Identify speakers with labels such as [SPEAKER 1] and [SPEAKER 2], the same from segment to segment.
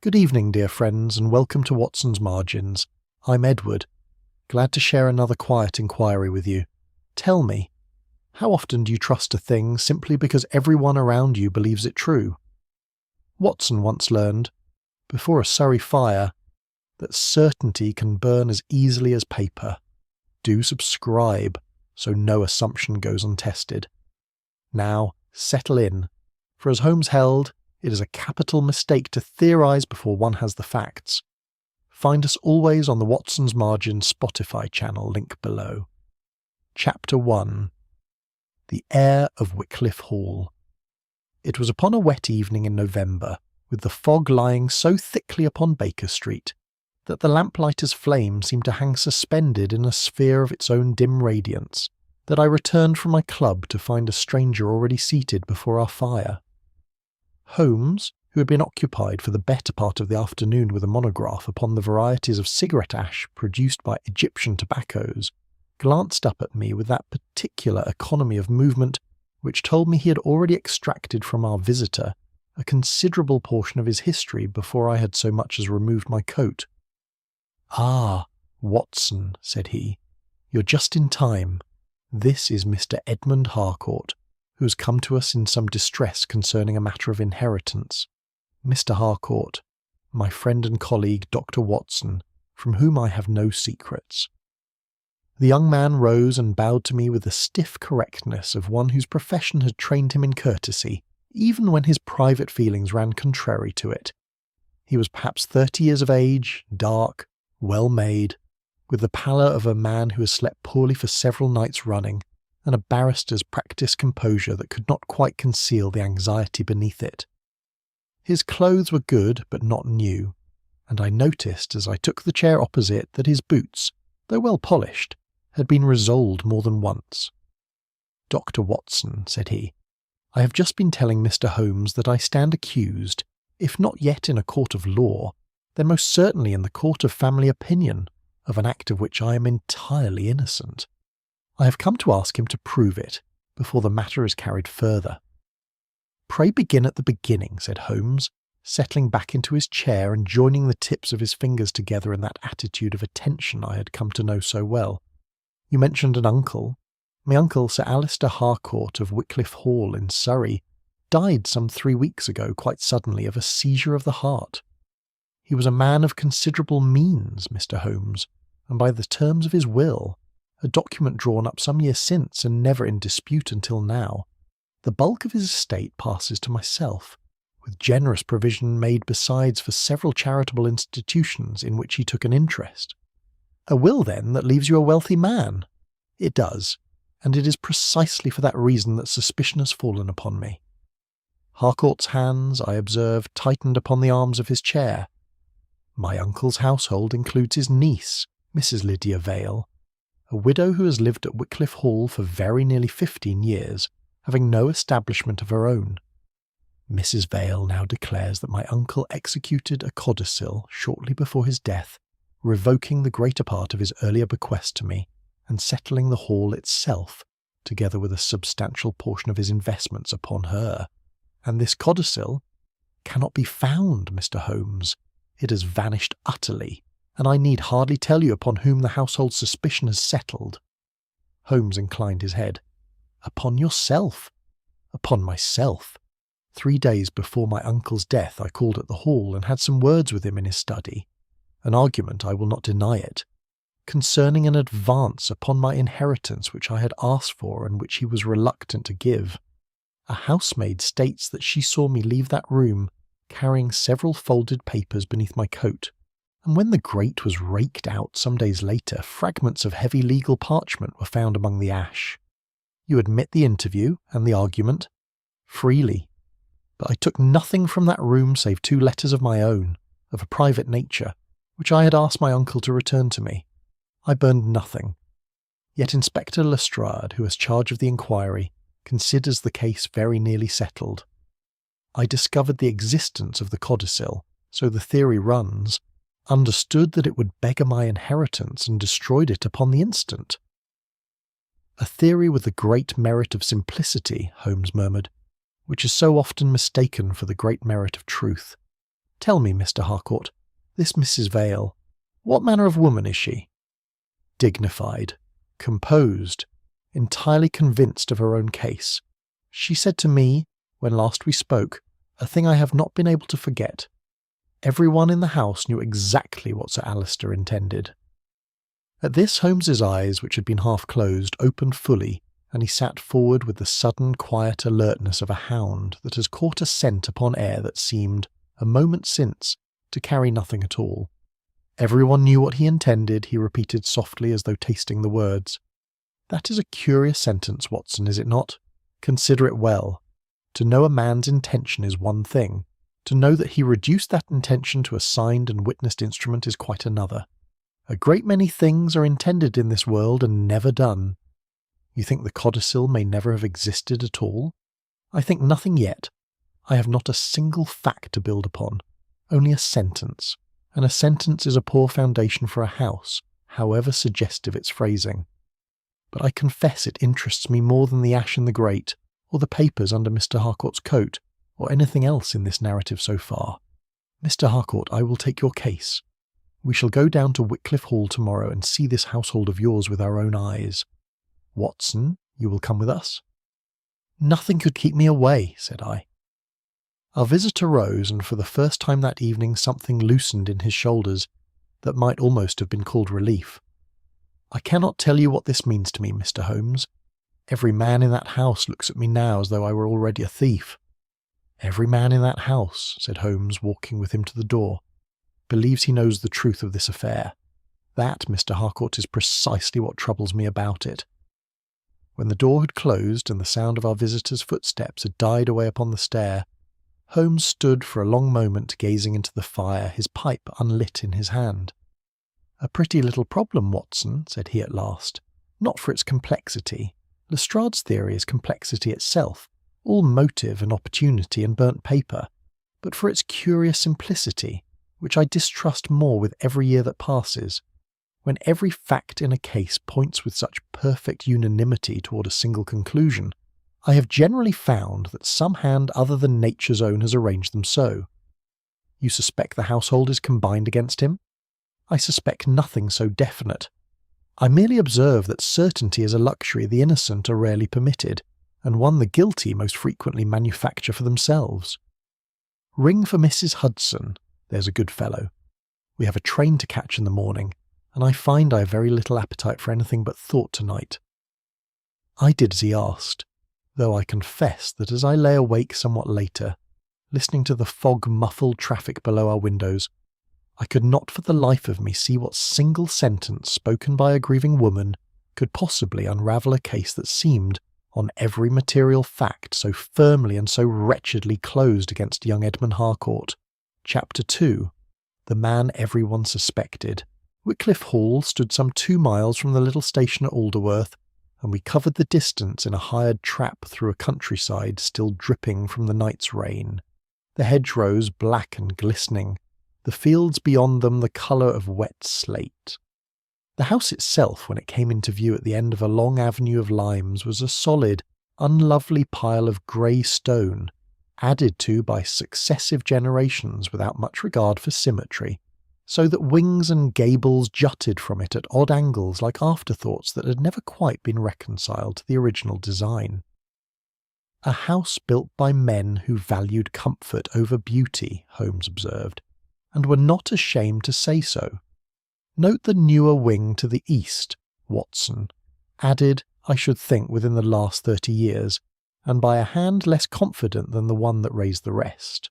[SPEAKER 1] Good evening, dear friends, and welcome to Watson's Margins. I'm Edward. Glad to share another quiet inquiry with you. Tell me, how often do you trust a thing simply because everyone around you believes it true? Watson once learned, before a Surrey fire, that certainty can burn as easily as paper. Do subscribe, so no assumption goes untested. Now, settle in, for as Holmes held, it is a capital mistake to theorise before one has the facts. Find us always on the Watson's Margin Spotify channel, link below. Chapter 1. The Air of Wycliffe Hall. It was upon a wet evening in November, with the fog lying so thickly upon Baker Street, that the lamplighter's flame seemed to hang suspended in a sphere of its own dim radiance, that I returned from my club to find a stranger already seated before our fire. Holmes, who had been occupied for the better part of the afternoon with a monograph upon the varieties of cigarette ash produced by Egyptian tobaccos, glanced up at me with that particular economy of movement which told me he had already extracted from our visitor a considerable portion of his history before I had so much as removed my coat. "Ah, Watson," said he, "you're just in time. This is Mr. Edmund Harcourt, who has come to us in some distress concerning a matter of inheritance. Mr. Harcourt, my friend and colleague Dr. Watson, from whom I have no secrets." The young man rose and bowed to me with the stiff correctness of one whose profession had trained him in courtesy, even when his private feelings ran contrary to it. He was perhaps 30 years of age, dark, well-made, with the pallor of a man who has slept poorly for several nights running, and a barrister's practised composure that could not quite conceal the anxiety beneath it. His clothes were good but not new, and I noticed as I took the chair opposite that his boots, though well polished, had been resoled more than once. "Dr. Watson," said he, "I have just been telling Mr. Holmes that I stand accused, if not yet in a court of law, then most certainly in the court of family opinion, of an act of which I am entirely innocent. I have come to ask him to prove it, before the matter is carried further." "Pray begin at the beginning," said Holmes, settling back into his chair and joining the tips of his fingers together in that attitude of attention I had come to know so well. "You mentioned an uncle. My uncle, Sir Alister Harcourt of Wycliffe Hall in Surrey, died some 3 weeks ago quite suddenly of a seizure of the heart. He was a man of considerable means, Mr. Holmes, and by the terms of his will, a document drawn up some years since and never in dispute until now, the bulk of his estate passes to myself, with generous provision made besides for several charitable institutions in which he took an interest. A will, then, that leaves you a wealthy man? It does, and it is precisely for that reason that suspicion has fallen upon me." Harcourt's hands, I observed, tightened upon the arms of his chair. "My uncle's household includes his niece, Mrs. Lydia Vale, a widow who has lived at Wycliffe Hall for very nearly 15 years, having no establishment of her own. Mrs. Vale now declares that my uncle executed a codicil shortly before his death, revoking the greater part of his earlier bequest to me, and settling the hall itself, together with a substantial portion of his investments, upon her. And this codicil cannot be found, Mr. Holmes. It has vanished utterly, and I need hardly tell you upon whom the household suspicion has settled." Holmes inclined his head. "Upon yourself." "Upon myself. 3 days before my uncle's death I called at the Hall and had some words with him in his study, an argument, I will not deny it, concerning an advance upon my inheritance which I had asked for and which he was reluctant to give. A housemaid states that she saw me leave that room carrying several folded papers beneath my coat, and when the grate was raked out some days later, fragments of heavy legal parchment were found among the ash. You admit the interview and the argument?" "Freely. But I took nothing from that room save 2 letters of my own, of a private nature, which I had asked my uncle to return to me. I burned nothing. Yet Inspector Lestrade, who has charge of the inquiry, considers the case very nearly settled. I discovered the existence of the codicil, so the theory runs, understood that it would beggar my inheritance and destroyed it upon the instant." "A theory with the great merit of simplicity," Holmes murmured, "which is so often mistaken for the great merit of truth. Tell me, Mr. Harcourt, this Mrs. Vale, what manner of woman is she? Dignified, composed, entirely convinced of her own case. She said to me, when last we spoke, a thing I have not been able to forget. Everyone in the house knew exactly what Sir Alister intended. At this, Holmes's eyes, which had been half closed, opened fully, and he sat forward with the sudden quiet alertness of a hound that has caught a scent upon air that seemed, a moment since, to carry nothing at all. Everyone knew what he intended, he repeated softly as though tasting the words. That is a curious sentence, Watson, is it not? Consider it well. To know a man's intention is one thing. To know that he reduced that intention to a signed and witnessed instrument is quite another. A great many things are intended in this world and never done. You think the codicil may never have existed at all? I think nothing yet. I have not a single fact to build upon, only a sentence, and a sentence is a poor foundation for a house, however suggestive its phrasing. But I confess it interests me more than the ash in the grate, or the papers under Mr. Harcourt's coat, or anything else in this narrative so far. Mr. Harcourt, I will take your case. We shall go down to Wycliffe Hall tomorrow and see this household of yours with our own eyes. Watson, you will come with us? Nothing could keep me away, said I. Our visitor rose, and for the first time that evening something loosened in his shoulders that might almost have been called relief. I cannot tell you what this means to me, Mr. Holmes. Every man in that house looks at me now as though I were already a thief. Every man in that house, said Holmes, walking with him to the door, believes he knows the truth of this affair. That, Mr. Harcourt, is precisely what troubles me about it. When the door had closed and the sound of our visitor's footsteps had died away upon the stair, Holmes stood for a long moment gazing into the fire, his pipe unlit in his hand. A pretty little problem, Watson, said he at last. Not for its complexity. Lestrade's theory is complexity itself, all motive and opportunity and burnt paper, but for its curious simplicity, which I distrust more with every year that passes. When every fact in a case points with such perfect unanimity toward a single conclusion, I have generally found that some hand other than nature's own has arranged them so. You suspect the household is combined against him? I suspect nothing so definite. I merely observe that certainty is a luxury the innocent are rarely permitted, and one the guilty most frequently manufacture for themselves. Ring for Mrs. Hudson, there's a good fellow. We have a train to catch in the morning, and I find I have very little appetite for anything but thought tonight. I did as he asked, though I confess that as I lay awake somewhat later, listening to the fog-muffled traffic below our windows, I could not for the life of me see what single sentence spoken by a grieving woman could possibly unravel a case that seemed, on every material fact, so firmly and so wretchedly closed against young Edmund Harcourt. Chapter 2. The Man Everyone Suspected. Wycliffe Hall stood some 2 miles from the little station at Alderworth, and we covered the distance in a hired trap through a countryside still dripping from the night's rain, the hedgerows black and glistening, the fields beyond them the colour of wet slate. The house itself, when it came into view at the end of a long avenue of limes, was a solid, unlovely pile of grey stone, added to by successive generations without much regard for symmetry, so that wings and gables jutted from it at odd angles like afterthoughts that had never quite been reconciled to the original design. A house built by men who valued comfort over beauty, Holmes observed, and were not ashamed to say so. Note the newer wing to the east, Watson, added, I should think, within the last 30 years, and by a hand less confident than the one that raised the rest.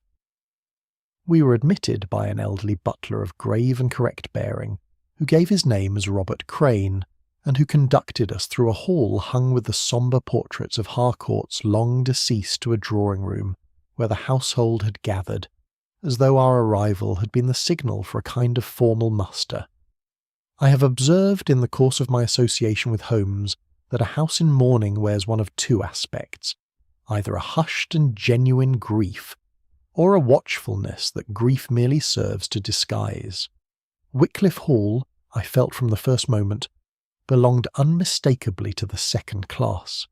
[SPEAKER 1] We were admitted by an elderly butler of grave and correct bearing, who gave his name as Robert Crane, and who conducted us through a hall hung with the sombre portraits of Harcourts long deceased to a drawing-room, where the household had gathered, as though our arrival had been the signal for a kind of formal muster. I have observed in the course of my association with Holmes that a house in mourning wears one of 2 aspects, either a hushed and genuine grief, or a watchfulness that grief merely serves to disguise. Wycliffe Hall, I felt from the first moment, belonged unmistakably to the second class.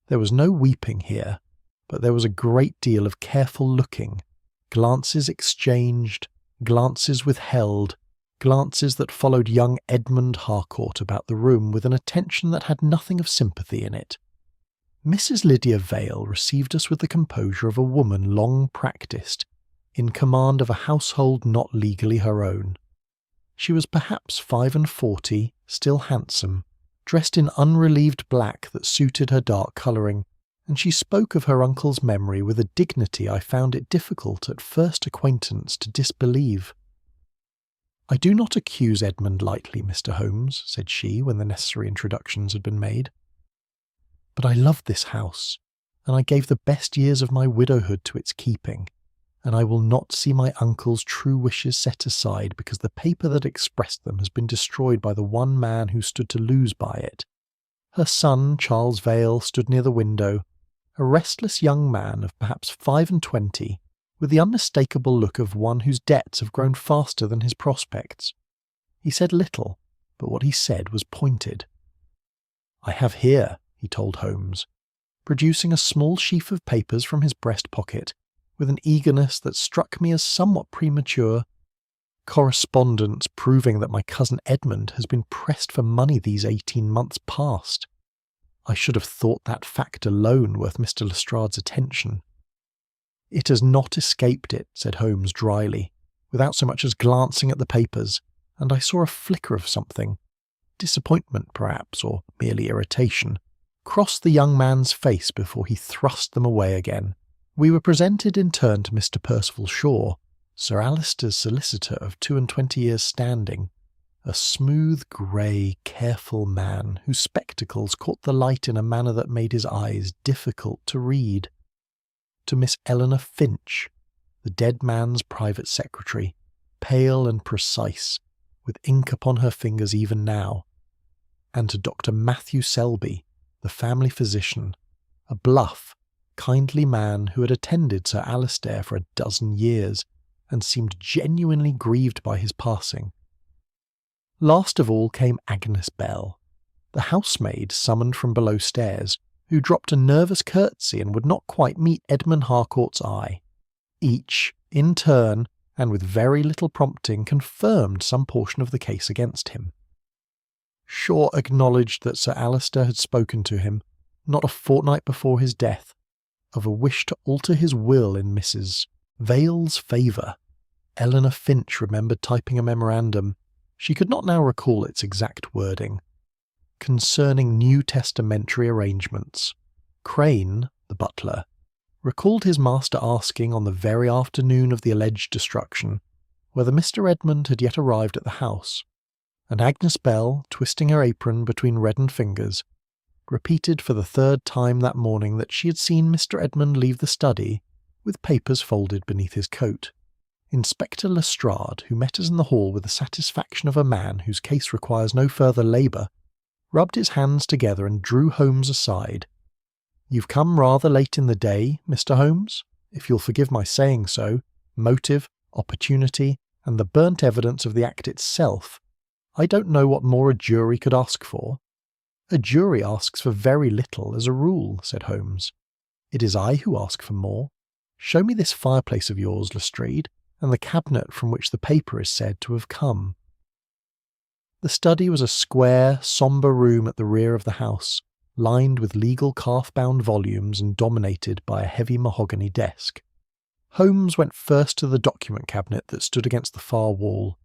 [SPEAKER 1] There was no weeping here, but there was a great deal of careful looking, glances exchanged, glances withheld, glances that followed young Edmund Harcourt about the room with an attention that had nothing of sympathy in it. Mrs. Lydia Vale received us with the composure of a woman long practised, in command of a household not legally her own. She was perhaps 45, still handsome, dressed in unrelieved black that suited her dark colouring, and she spoke of her uncle's memory with a dignity I found it difficult at first acquaintance to disbelieve. "I do not accuse Edmund lightly, Mr. Holmes," said she, when the necessary introductions had been made. "But I loved this house, and I gave the best years of my widowhood to its keeping, and I will not see my uncle's true wishes set aside because the paper that expressed them has been destroyed by the one man who stood to lose by it." Her son, Charles Vale, stood near the window, a restless young man of perhaps 25, with the unmistakable look of one whose debts have grown faster than his prospects. He said little, but what he said was pointed. "I have here," he told Holmes, producing a small sheaf of papers from his breast pocket, with an eagerness that struck me as somewhat premature, "correspondence proving that my cousin Edmund has been pressed for money these 18 months past. I should have thought that fact alone worth Mr. Lestrade's attention." "It has not escaped it," said Holmes dryly, without so much as glancing at the papers, and I saw a flicker of something, disappointment perhaps, or merely irritation, cross the young man's face before he thrust them away again. We were presented in turn to Mr. Percival Shaw, Sir Alister's solicitor of 22 years' standing, a smooth, grey, careful man whose spectacles caught the light in a manner that made his eyes difficult to read. To Miss Eleanor Finch, the dead man's private secretary, pale and precise, with ink upon her fingers even now, and to Dr. Matthew Selby, the family physician, a bluff, kindly man who had attended Sir Alister for 12 years and seemed genuinely grieved by his passing. Last of all came Agnes Bell, the housemaid summoned from below stairs, who dropped a nervous curtsy and would not quite meet Edmund Harcourt's eye. Each, in turn, and with very little prompting, confirmed some portion of the case against him. Shaw acknowledged that Sir Alister had spoken to him, not a fortnight before his death, of a wish to alter his will in Mrs. Vale's favour. Eleanor Finch remembered typing a memorandum, she could not now recall its exact wording, concerning new testamentary arrangements. Crane, the butler, recalled his master asking on the very afternoon of the alleged destruction whether Mr. Edmund had yet arrived at the house, and Agnes Bell, twisting her apron between reddened fingers, repeated for the 3rd time that morning that she had seen Mr. Edmund leave the study with papers folded beneath his coat. Inspector Lestrade, who met us in the hall with the satisfaction of a man whose case requires no further labour, rubbed his hands together and drew Holmes aside. "You've come rather late in the day, Mr. Holmes, if you'll forgive my saying so. Motive, opportunity, and the burnt evidence of the act itself. I don't know what more a jury could ask for." "A jury asks for very little as a rule," said Holmes. "It is I who ask for more. Show me this fireplace of yours, Lestrade, and the cabinet from which the paper is said to have come." The study was a square, sombre room at the rear of the house, lined with legal calf-bound volumes and dominated by a heavy mahogany desk. Holmes went first to the document cabinet that stood against the far wall,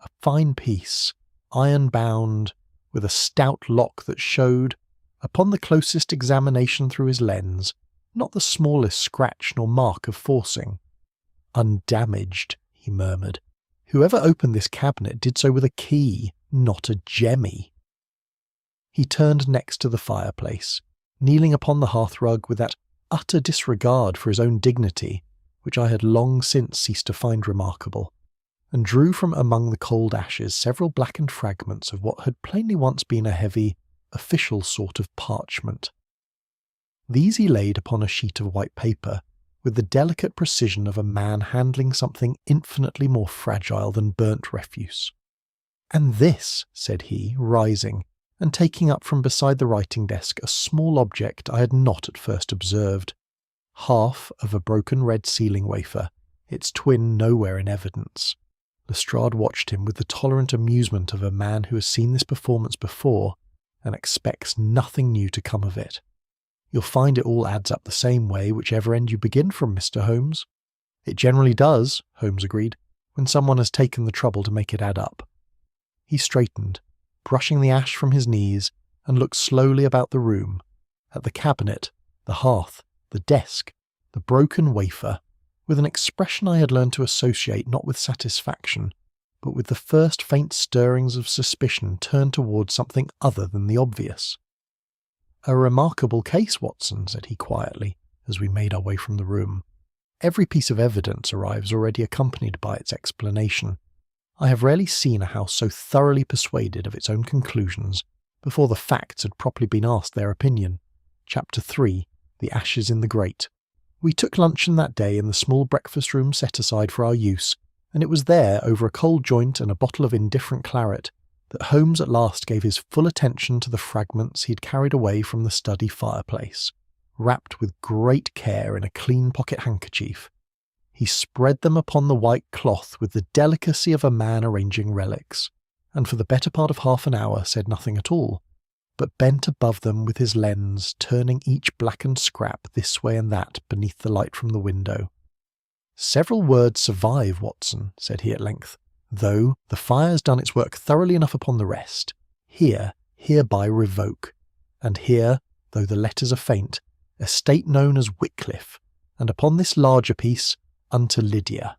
[SPEAKER 1] a fine piece, iron-bound, with a stout lock that showed, upon the closest examination through his lens, not the smallest scratch nor mark of forcing. "Undamaged," he murmured. "Whoever opened this cabinet did so with a key, not a jemmy." He turned next to the fireplace, kneeling upon the hearthrug with that utter disregard for his own dignity which I had long since ceased to find remarkable, and drew from among the cold ashes several blackened fragments of what had plainly once been a heavy, official sort of parchment. These he laid upon a sheet of white paper, with the delicate precision of a man handling something infinitely more fragile than burnt refuse. "And this," said he, rising, and taking up from beside the writing-desk a small object I had not at first observed, half of a broken red sealing wafer, its twin nowhere in evidence. Lestrade watched him with the tolerant amusement of a man who has seen this performance before and expects nothing new to come of it. "You'll find it all adds up the same way whichever end you begin from, Mr. Holmes." "It generally does," Holmes agreed, "when someone has taken the trouble to make it add up." He straightened, brushing the ash from his knees, and looked slowly about the room, at the cabinet, the hearth, the desk, the broken wafer, with an expression I had learned to associate not with satisfaction, but with the first faint stirrings of suspicion turned towards something other than the obvious. "A remarkable case, Watson," said he quietly, as we made our way from the room. "Every piece of evidence arrives already accompanied by its explanation. I have rarely seen a house so thoroughly persuaded of its own conclusions before the facts had properly been asked their opinion." Chapter 3. The Ashes in the Grate. We took luncheon that day in the small breakfast room set aside for our use, and it was there, over a cold joint and a bottle of indifferent claret, that Holmes at last gave his full attention to the fragments he had carried away from the study fireplace. Wrapped with great care in a clean pocket handkerchief, he spread them upon the white cloth with the delicacy of a man arranging relics, and for the better part of half an hour said nothing at all, but bent above them with his lens, turning each blackened scrap this way and that beneath the light from the window. "Several words survive, Watson," said he at length, "though the fire's done its work thoroughly enough upon the rest. Here, hereby revoke, and here, though the letters are faint, estate known as Wycliffe, and upon this larger piece, unto Lydia."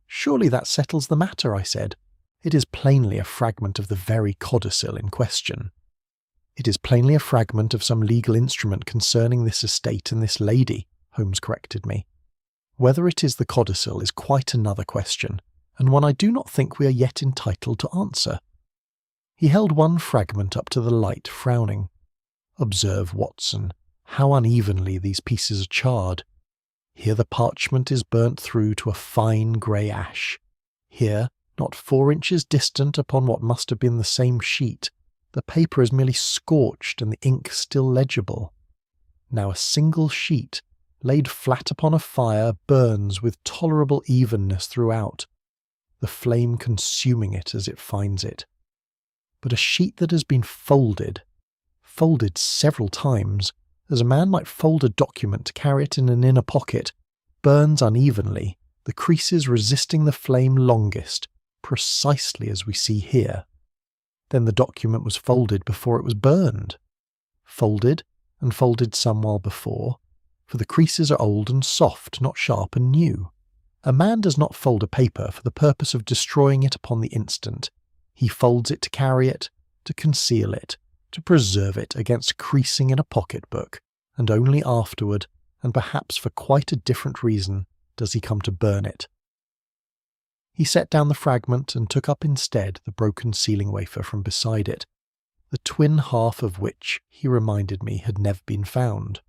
[SPEAKER 1] "Surely that settles the matter," I said. "It is plainly a fragment of the very codicil in question." "It is plainly a fragment of some legal instrument concerning this estate and this lady," Holmes corrected me. "Whether it is the codicil is quite another question, and one I do not think we are yet entitled to answer." He held one fragment up to the light, frowning. "Observe, Watson, how unevenly these pieces are charred. Here the parchment is burnt through to a fine grey ash. Here, not 4 inches distant upon what must have been the same sheet, the paper is merely scorched and the ink still legible. Now a single sheet, laid flat upon a fire, burns with tolerable evenness throughout, the flame consuming it as it finds it. But a sheet that has been folded several times, as a man might fold a document to carry it in an inner pocket, burns unevenly, the creases resisting the flame longest, precisely as we see here. Then the document was folded before it was burned. Folded, and folded some while before, for the creases are old and soft, not sharp and new. A man does not fold a paper for the purpose of destroying it upon the instant. He folds it to carry it, to conceal it, to preserve it against creasing in a pocket-book, and only afterward, and perhaps for quite a different reason, does he come to burn it." He set down the fragment and took up instead the broken sealing wafer from beside it, the twin half of which, he reminded me, had never been found.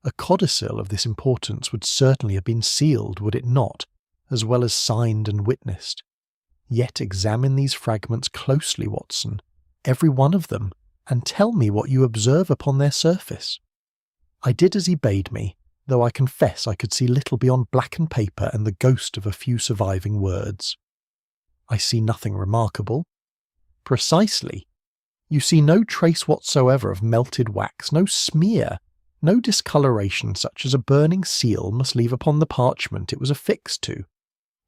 [SPEAKER 1] A codicil of this importance would certainly have been sealed, would it not, as well as signed and witnessed? Yet examine these fragments closely, Watson, every one of them, and tell me what you observe upon their surface. I did as he bade me, though I confess I could see little beyond blackened paper and the ghost of a few surviving words. "I see nothing remarkable." "Precisely. You see no trace whatsoever of melted wax, no smear, no discoloration such as a burning seal must leave upon the parchment it was affixed to.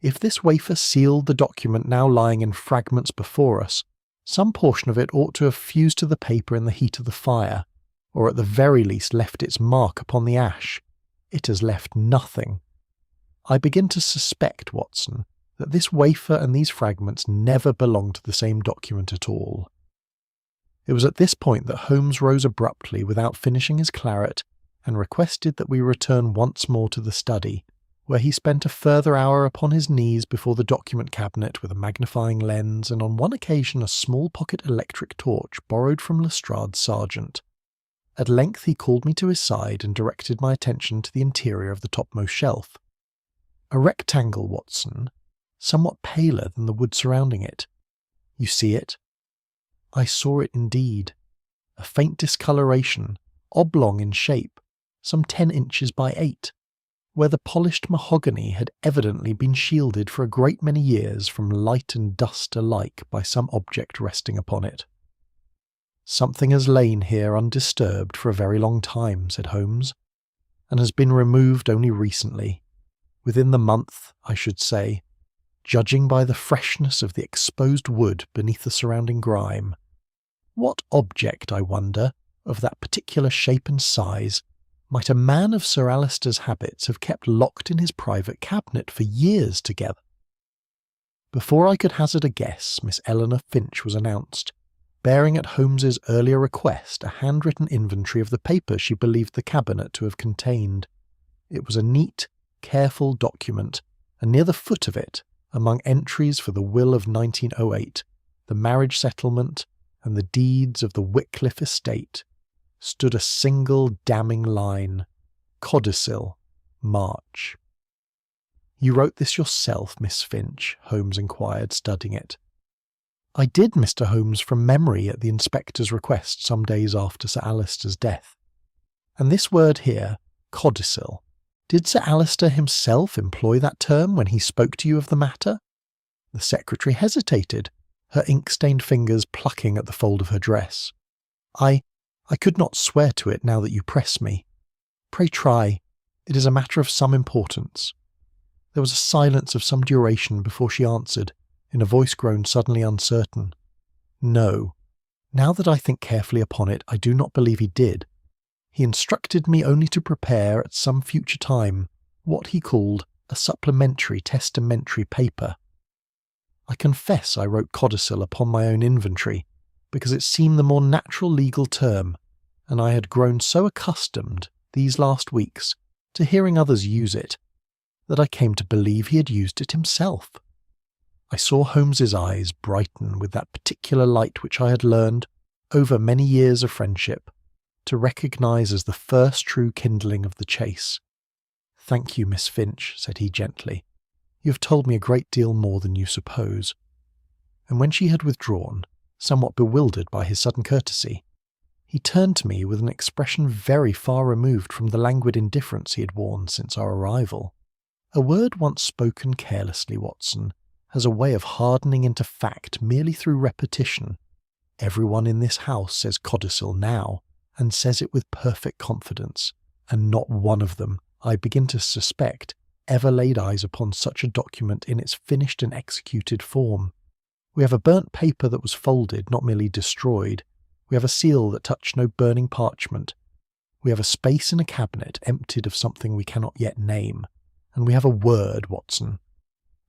[SPEAKER 1] If this wafer sealed the document now lying in fragments before us, some portion of it ought to have fused to the paper in the heat of the fire, or at the very least left its mark upon the ash. It has left nothing. I begin to suspect, Watson, that this wafer and these fragments never belonged to the same document at all." It was at this point that Holmes rose abruptly without finishing his claret, and requested that we return once more to the study, where he spent a further hour upon his knees before the document cabinet with a magnifying lens and on one occasion a small pocket electric torch borrowed from Lestrade's sergeant. At length he called me to his side and directed my attention to the interior of the topmost shelf. A rectangle, Watson, somewhat paler than the wood surrounding it. You see it? I saw it indeed. A faint discoloration, oblong in shape, some 10 inches by 8. where the polished mahogany had evidently been shielded for a great many years from light and dust alike by some object resting upon it. "Something has lain here undisturbed for a very long time," said Holmes, "and has been removed only recently. Within the month, I should say, judging by the freshness of the exposed wood beneath the surrounding grime. What object, I wonder, of that particular shape and size, might a man of Sir Alister's habits have kept locked in his private cabinet for years together?" Before I could hazard a guess, Miss Eleanor Finch was announced, bearing at Holmes's earlier request a handwritten inventory of the papers she believed the cabinet to have contained. It was a neat, careful document, and near the foot of it, among entries for the will of 1908, the marriage settlement, and the deeds of the Wycliffe estate, stood a single damning line: Codicil, March. "You wrote this yourself, Miss Finch?" Holmes inquired, studying it. "I did, Mr. Holmes, from memory at the inspector's request some days after Sir Alister's death. And this word here, codicil, did Sir Alister himself employ that term when he spoke to you of the matter?" The secretary hesitated, her ink-stained fingers plucking at the fold of her dress. I could not swear to it now that you press me. Pray try. It is a matter of some importance." There was a silence of some duration before she answered, in a voice grown suddenly uncertain. "No. Now that I think carefully upon it, I do not believe he did. He instructed me only to prepare at some future time what he called a supplementary testamentary paper. I confess I wrote codicil upon my own inventory, because it seemed the more natural legal term, and I had grown so accustomed, these last weeks, to hearing others use it, that I came to believe he had used it himself." I saw Holmes's eyes brighten with that particular light which I had learned, over many years of friendship, to recognise as the first true kindling of the chase. "Thank you, Miss Finch," said he gently. "You have told me a great deal more than you suppose." And when she had withdrawn, somewhat bewildered by his sudden courtesy, he turned to me with an expression very far removed from the languid indifference he had worn since our arrival. "A word once spoken carelessly, Watson, has a way of hardening into fact merely through repetition. Everyone in this house says codicil now, and says it with perfect confidence, and not one of them, I begin to suspect, ever laid eyes upon such a document in its finished and executed form. We have a burnt paper that was folded, not merely destroyed. We have a seal that touched no burning parchment. We have a space in a cabinet emptied of something we cannot yet name. And we have a word, Watson.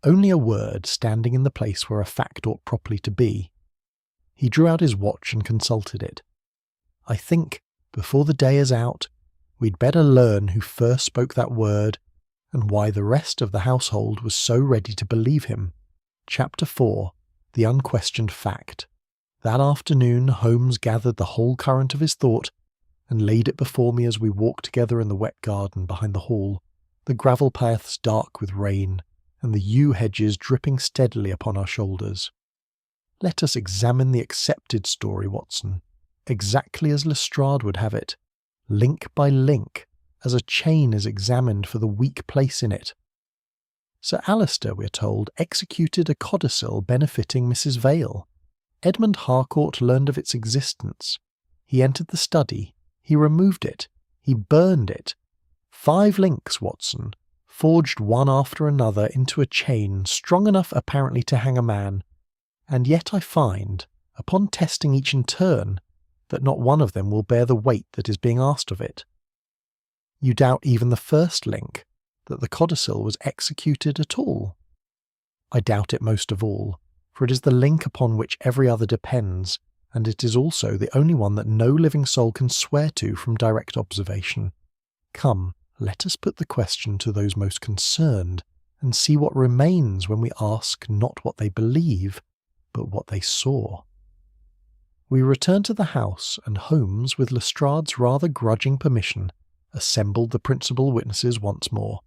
[SPEAKER 1] Only a word standing in the place where a fact ought properly to be." He drew out his watch and consulted it. "I think, before the day is out, we'd better learn who first spoke that word, and why the rest of the household was so ready to believe him." Chapter 4. The Unquestioned Fact. That afternoon Holmes gathered the whole current of his thought and laid it before me as we walked together in the wet garden behind the hall, the gravel paths dark with rain, and the yew hedges dripping steadily upon our shoulders. "Let us examine the accepted story, Watson, exactly as Lestrade would have it, link by link, as a chain is examined for the weak place in it. Sir Alister, we are told, executed a codicil benefiting Mrs. Vale. Edmund Harcourt learned of its existence. He entered the study. He removed it. He burned it. 5 links, Watson, forged one after another into a chain strong enough apparently to hang a man, and yet I find, upon testing each in turn, that not one of them will bear the weight that is being asked of it. You doubt even the first link, that the codicil was executed at all. I doubt it most of all, for it is the link upon which every other depends, and it is also the only one that no living soul can swear to from direct observation. Come, let us put the question to those most concerned, and see what remains when we ask not what they believe, but what they saw." We returned to the house, and Holmes, with Lestrade's rather grudging permission, assembled the principal witnesses once more,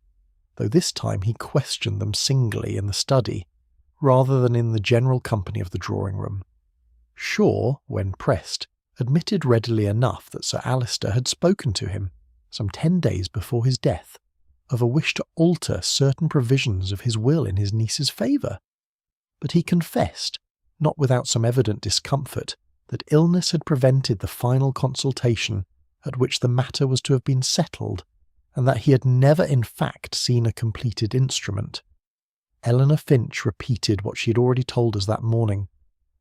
[SPEAKER 1] though this time he questioned them singly in the study, rather than in the general company of the drawing-room. Shaw, when pressed, admitted readily enough that Sir Alister had spoken to him, some 10 days before his death, of a wish to alter certain provisions of his will in his niece's favour. But he confessed, not without some evident discomfort, that illness had prevented the final consultation at which the matter was to have been settled, and that he had never in fact seen a completed instrument. Eleanor Finch repeated what she had already told us that morning.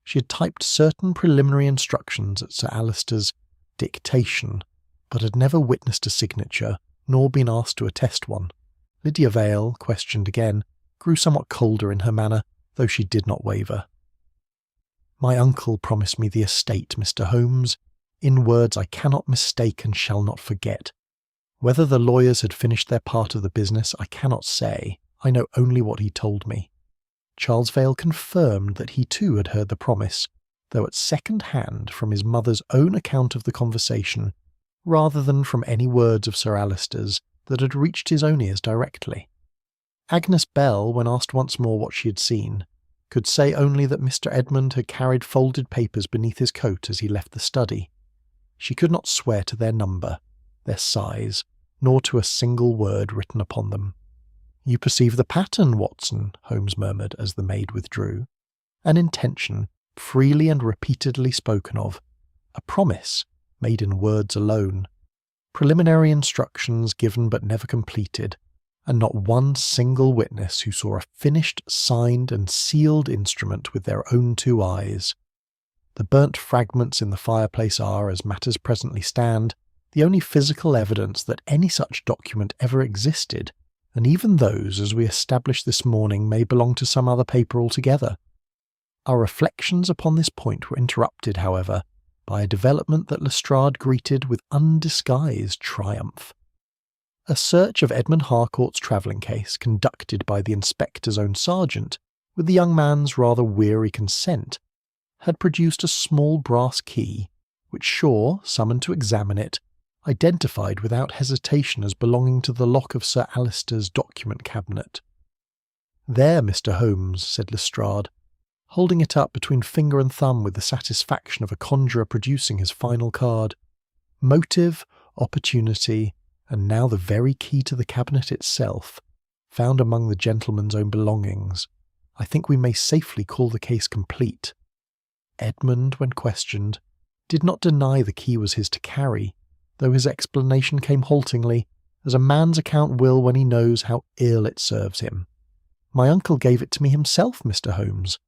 [SPEAKER 1] She had typed certain preliminary instructions at Sir Alister's dictation, but had never witnessed a signature, nor been asked to attest one. Lydia Vale, questioned again, grew somewhat colder in her manner, though she did not waver. "My uncle promised me the estate, Mr. Holmes, in words I cannot mistake and shall not forget. Whether the lawyers had finished their part of the business, I cannot say. I know only what he told me." Charles Vale confirmed that he too had heard the promise, though at second hand from his mother's own account of the conversation, rather than from any words of Sir Alister's that had reached his own ears directly. Agnes Bell, when asked once more what she had seen, could say only that Mr. Edmund had carried folded papers beneath his coat as he left the study. She could not swear to their number, their size, nor to a single word written upon them. "You perceive the pattern, Watson," Holmes murmured as the maid withdrew. "An intention, freely and repeatedly spoken of. A promise, made in words alone. Preliminary instructions given but never completed, and not one single witness who saw a finished, signed and sealed instrument with their own two eyes. The burnt fragments in the fireplace are, as matters presently stand, the only physical evidence that any such document ever existed, and even those, as we established this morning, may belong to some other paper altogether. Our reflections upon this point were interrupted, however, by a development that Lestrade greeted with undisguised triumph. A search of Edmund Harcourt's travelling case, conducted by the inspector's own sergeant, with the young man's rather weary consent, had produced a small brass key, which Shaw, summoned to examine it, identified without hesitation as belonging to the lock of Sir Alister's document cabinet. "There, Mr. Holmes," said Lestrade, holding it up between finger and thumb with the satisfaction of a conjurer producing his final card. "Motive, opportunity, and now the very key to the cabinet itself, found among the gentleman's own belongings. I think we may safely call the case complete." Edmund, when questioned, did not deny the key was his to carry, though his explanation came haltingly, as a man's account will when he knows how ill it serves him. "My uncle gave it to me himself, Mr. Holmes,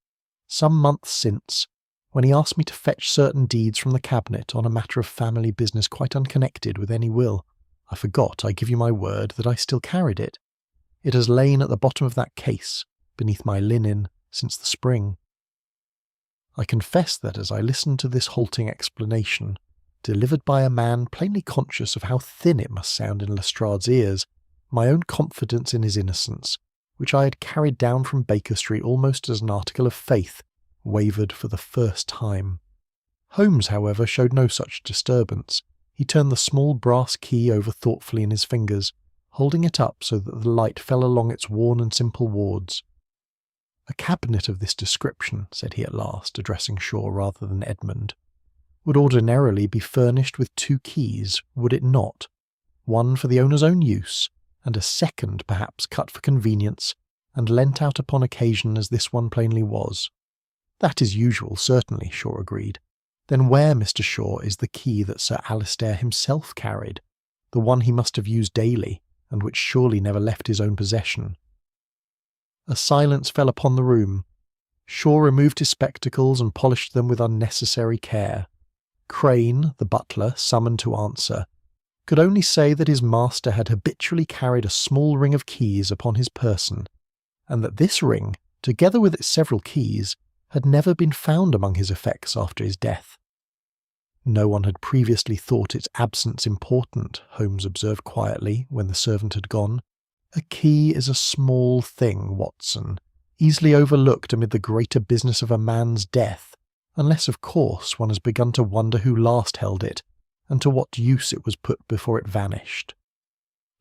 [SPEAKER 1] some months since, when he asked me to fetch certain deeds from the cabinet on a matter of family business quite unconnected with any will. I forgot, I give you my word, that I still carried it. It has lain at the bottom of that case, beneath my linen, since the spring." I confess that as I listened to this halting explanation, delivered by a man plainly conscious of how thin it must sound in Lestrade's ears, my own confidence in his innocence, which I had carried down from Baker Street almost as an article of faith, wavered for the first time. Holmes, however, showed no such disturbance. He turned the small brass key over thoughtfully in his fingers, holding it up so that the light fell along its worn and simple wards. "A cabinet of this description," said he at last, addressing Shaw rather than Edmund, "would ordinarily be furnished with two keys, would it not? One for the owner's own use, and a second, perhaps, cut for convenience, and lent out upon occasion as this one plainly was." "That is usual, certainly," Shaw agreed. "Then where, Mr. Shaw, is the key that Sir Alister himself carried, the one he must have used daily, and which surely never left his own possession?" A silence fell upon the room. Shaw removed his spectacles and polished them with unnecessary care. Crane, the butler, summoned to answer, could only say that his master had habitually carried a small ring of keys upon his person, and that this ring, together with its several keys, had never been found among his effects after his death. No one had previously thought its absence important, Holmes observed quietly when the servant had gone. "A key is a small thing, Watson, easily overlooked amid the greater business of a man's death, unless, of course, one has begun to wonder who last held it, and to what use it was put before it vanished."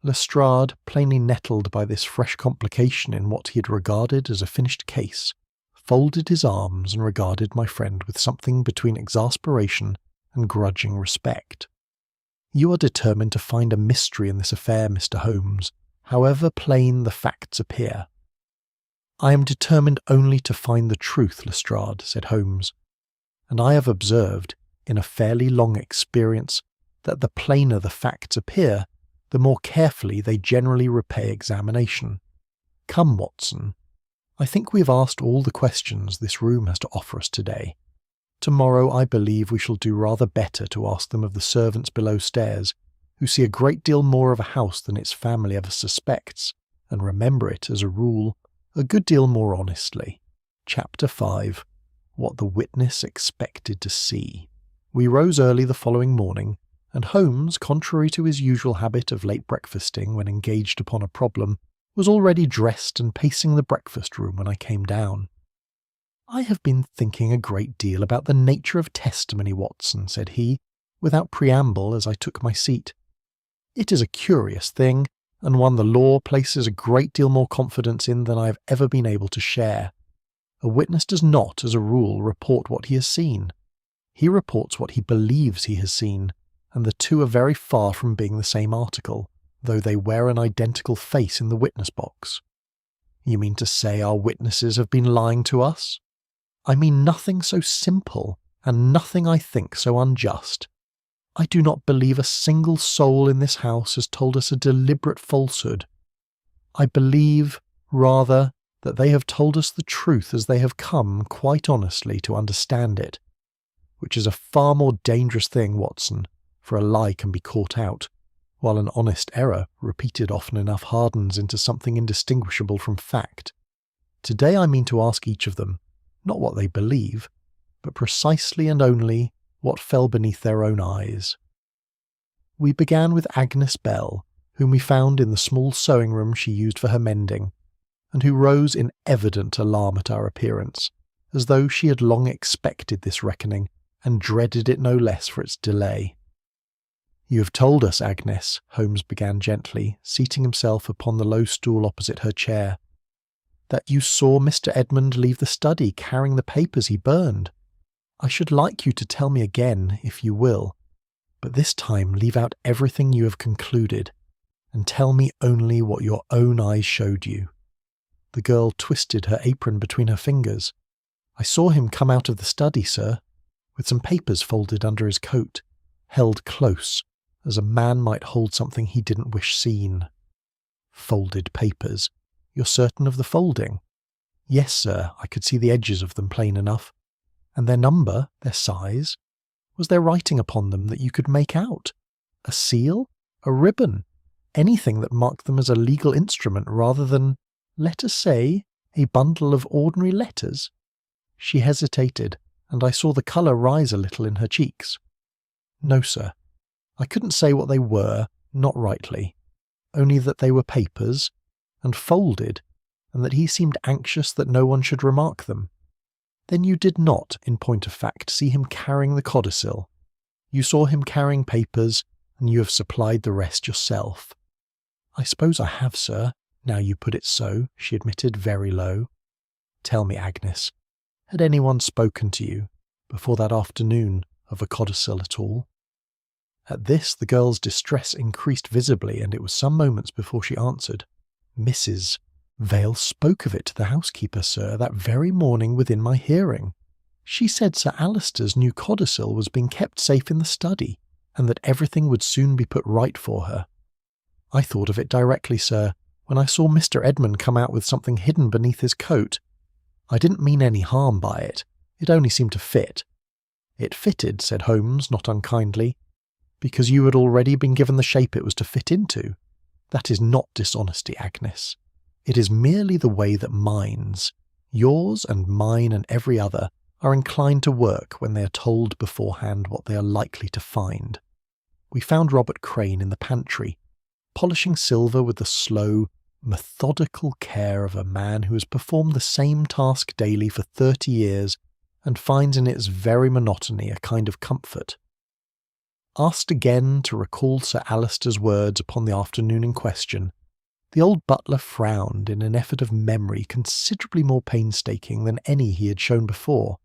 [SPEAKER 1] Lestrade, plainly nettled by this fresh complication in what he had regarded as a finished case, folded his arms and regarded my friend with something between exasperation and grudging respect. "You are determined to find a mystery in this affair, Mr. Holmes, however plain the facts appear." "I am determined only to find the truth, Lestrade," said Holmes, "and I have observed, in a fairly long experience, that the plainer the facts appear, the more carefully they generally repay examination. Come, Watson, I think we have asked all the questions this room has to offer us today. Tomorrow I believe we shall do rather better to ask them of the servants below stairs, who see a great deal more of a house than its family ever suspects, and remember it, as a rule, a good deal more honestly." Chapter 5. What the Witness Expected to See. We rose early the following morning, and Holmes, contrary to his usual habit of late breakfasting when engaged upon a problem, was already dressed and pacing the breakfast room when I came down. "I have been thinking a great deal about the nature of testimony, Watson," said he, without preamble, as I took my seat. "It is a curious thing, and one the law places a great deal more confidence in than I have ever been able to share. A witness does not, as a rule, report what he has seen. He reports what he believes he has seen, and the two are very far from being the same article, though they wear an identical face in the witness box." "You mean to say our witnesses have been lying to us?" "I mean nothing so simple, and nothing, I think, so unjust. I do not believe a single soul in this house has told us a deliberate falsehood. I believe, rather, that they have told us the truth as they have come, quite honestly, to understand it, which is a far more dangerous thing, Watson, for a lie can be caught out, while an honest error, repeated often enough, hardens into something indistinguishable from fact. Today I mean to ask each of them, not what they believe, but precisely and only what fell beneath their own eyes." We began with Agnes Bell, whom we found in the small sewing room she used for her mending, and who rose in evident alarm at our appearance, as though she had long expected this reckoning, and dreaded it no less for its delay. "You have told us, Agnes," Holmes began gently, seating himself upon the low stool opposite her chair, "that you saw Mr. Edmund leave the study carrying the papers he burned. I should like you to tell me again, if you will, but this time leave out everything you have concluded, and tell me only what your own eyes showed you." The girl twisted her apron between her fingers. "I saw him come out of the study, sir, with some papers folded under his coat, held close, as a man might hold something he didn't wish seen." "Folded papers? You're certain of the folding?" "Yes, sir, I could see the edges of them plain enough. And their number, their size? Was there writing upon them that you could make out? A seal? A ribbon? Anything that marked them as a legal instrument rather than, let us say, a bundle of ordinary letters?" She hesitated, and I saw the colour rise a little in her cheeks. "No, sir. I couldn't say what they were, not rightly, only that they were papers, and folded, and that he seemed anxious that no one should remark them." "Then you did not, in point of fact, see him carrying the codicil. You saw him carrying papers, and you have supplied the rest yourself." "I suppose I have, sir, now you put it so," she admitted very low. "Tell me, Agnes, had anyone spoken to you, before that afternoon, of a codicil at all?" At this the girl's distress increased visibly, and it was some moments before she answered. "Mrs. Vale spoke of it to the housekeeper, sir, that very morning within my hearing. She said Sir Alister's new codicil was being kept safe in the study, and that everything would soon be put right for her. I thought of it directly, sir, when I saw Mr. Edmund come out with something hidden beneath his coat. I didn't mean any harm by it. It only seemed to fit." "It fitted," said Holmes, not unkindly, "because you had already been given the shape it was to fit into. That is not dishonesty, Agnes. It is merely the way that minds, yours and mine and every other, are inclined to work when they are told beforehand what they are likely to find. We found Robert Crane in the pantry, polishing silver with the slow, methodical care of a man who has performed the same task daily for 30 years and finds in its very monotony a kind of comfort. Asked again to recall Sir Alister's words upon the afternoon in question, the old butler frowned in an effort of memory considerably more painstaking than any he had shown before.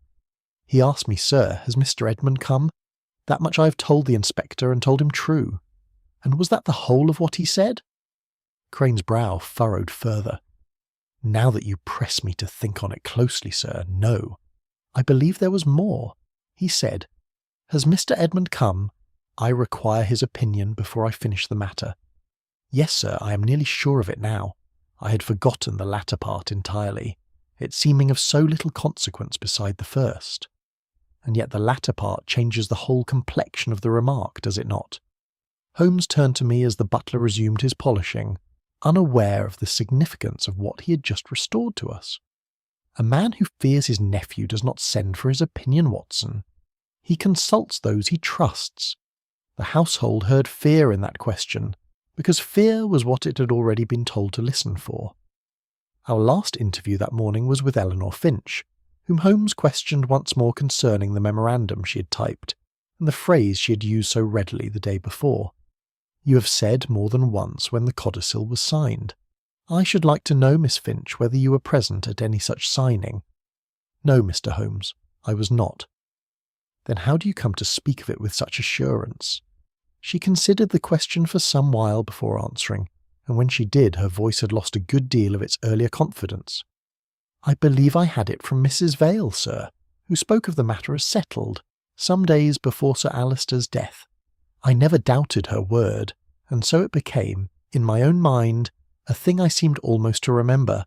[SPEAKER 1] He asked me, "Sir, has Mr. Edmund come? That much I have told the inspector, and told him true. And was that the whole of what he said?" Crane's brow furrowed further. "Now that you press me to think on it closely, sir, no. I believe there was more," he said. "Has Mr. Edmund come? I require his opinion before I finish the matter." "Yes, sir, I am nearly sure of it now. I had forgotten the latter part entirely, it seeming of so little consequence beside the first. And yet the latter part changes the whole complexion of the remark, does it not?" Holmes turned to me as the butler resumed his polishing, unaware of the significance of what he had just restored to us. "A man who fears his nephew does not send for his opinion, Watson. He consults those he trusts. The household heard fear in that question, because fear was what it had already been told to listen for. Our last interview that morning was with Eleanor Finch, whom Holmes questioned once more concerning the memorandum she had typed, and the phrase she had used so readily the day before. "You have said more than once when the codicil was signed. I should like to know, Miss Finch, whether you were present at any such signing." "No, Mr. Holmes, I was not." "Then how do you come to speak of it with such assurance?" She considered the question for some while before answering, and when she did, her voice had lost a good deal of its earlier confidence. "I believe I had it from Mrs. Vale, sir, who spoke of the matter as settled, some days before Sir Alister's death. I never doubted her word, and so it became, in my own mind, a thing I seemed almost to remember,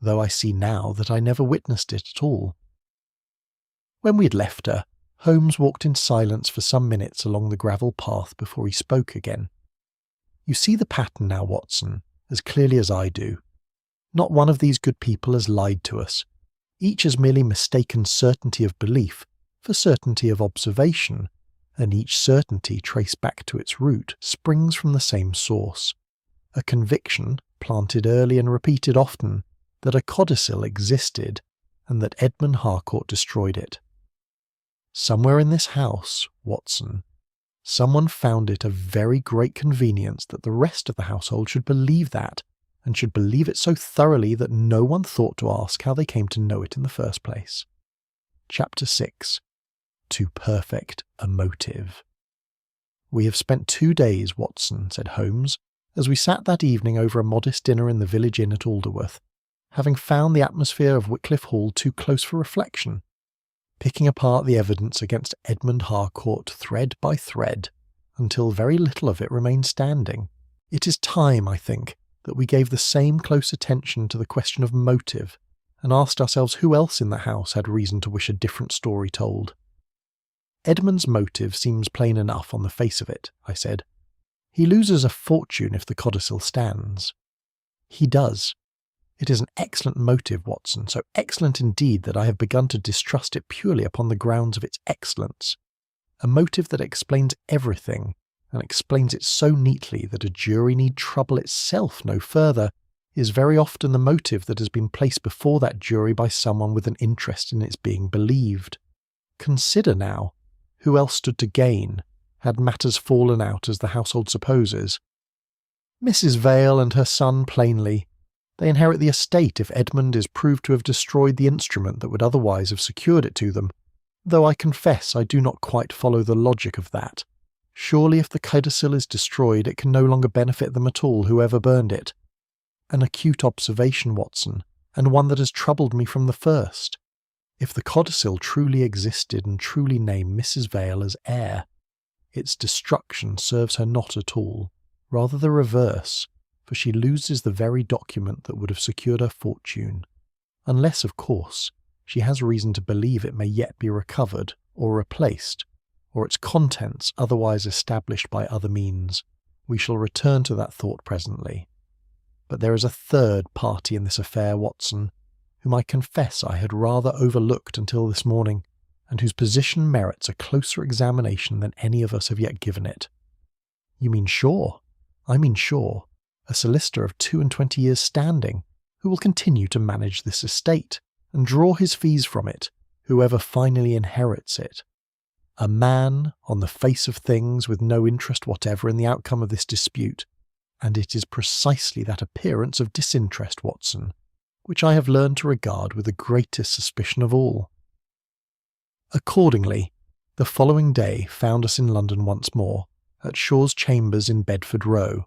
[SPEAKER 1] though I see now that I never witnessed it at all." When we had left her, Holmes walked in silence for some minutes along the gravel path before he spoke again. "You see the pattern now, Watson, as clearly as I do. Not one of these good people has lied to us. Each has merely mistaken certainty of belief for certainty of observation, and each certainty traced back to its root springs from the same source. A conviction, planted early and repeated often, that a codicil existed, and that Edmund Harcourt destroyed it. Somewhere in this house, Watson, someone found it a very great convenience that the rest of the household should believe that, and should believe it so thoroughly that no one thought to ask how they came to know it in the first place." Chapter 6. Too perfect a motive. "We have spent 2 days, Watson," said Holmes, as we sat that evening over a modest dinner in the village inn at Alderworth, having found the atmosphere of Wycliffe Hall too close for reflection, picking apart the evidence against Edmund Harcourt thread by thread, until very little of it remained standing. It is time, I think, that we gave the same close attention to the question of motive, and asked ourselves who else in the house had reason to wish a different story told. "Edmund's motive seems plain enough on the face of it," I said. "He loses a fortune if the codicil stands." "He does. It is an excellent motive, Watson, so excellent indeed that I have begun to distrust it purely upon the grounds of its excellence. A motive that explains everything, and explains it so neatly that a jury need trouble itself no further, is very often the motive that has been placed before that jury by someone with an interest in its being believed. Consider now, who else stood to gain, had matters fallen out as the household supposes? Mrs. Vale and her son plainly. They inherit the estate if Edmund is proved to have destroyed the instrument that would otherwise have secured it to them, though I confess I do not quite follow the logic of that. Surely if the codicil is destroyed it can no longer benefit them at all, whoever burned it. An acute observation, Watson, and one that has troubled me from the first. If the codicil truly existed and truly named Mrs. Vale as heir, its destruction serves her not at all, rather the reverse, for she loses the very document that would have secured her fortune, unless, of course, she has reason to believe it may yet be recovered or replaced, or its contents otherwise established by other means. We shall return to that thought presently. But there is a third party in this affair, Watson, whom I confess I had rather overlooked until this morning, and whose position merits a closer examination than any of us have yet given it. You mean Shaw? I mean Shaw, a solicitor of 22 years' standing, who will continue to manage this estate, and draw his fees from it, whoever finally inherits it. A man, on the face of things, with no interest whatever in the outcome of this dispute, and it is precisely that appearance of disinterest, Watson, which I have learned to regard with the greatest suspicion of all. Accordingly, the following day found us in London once more, at Shaw's chambers in Bedford Row,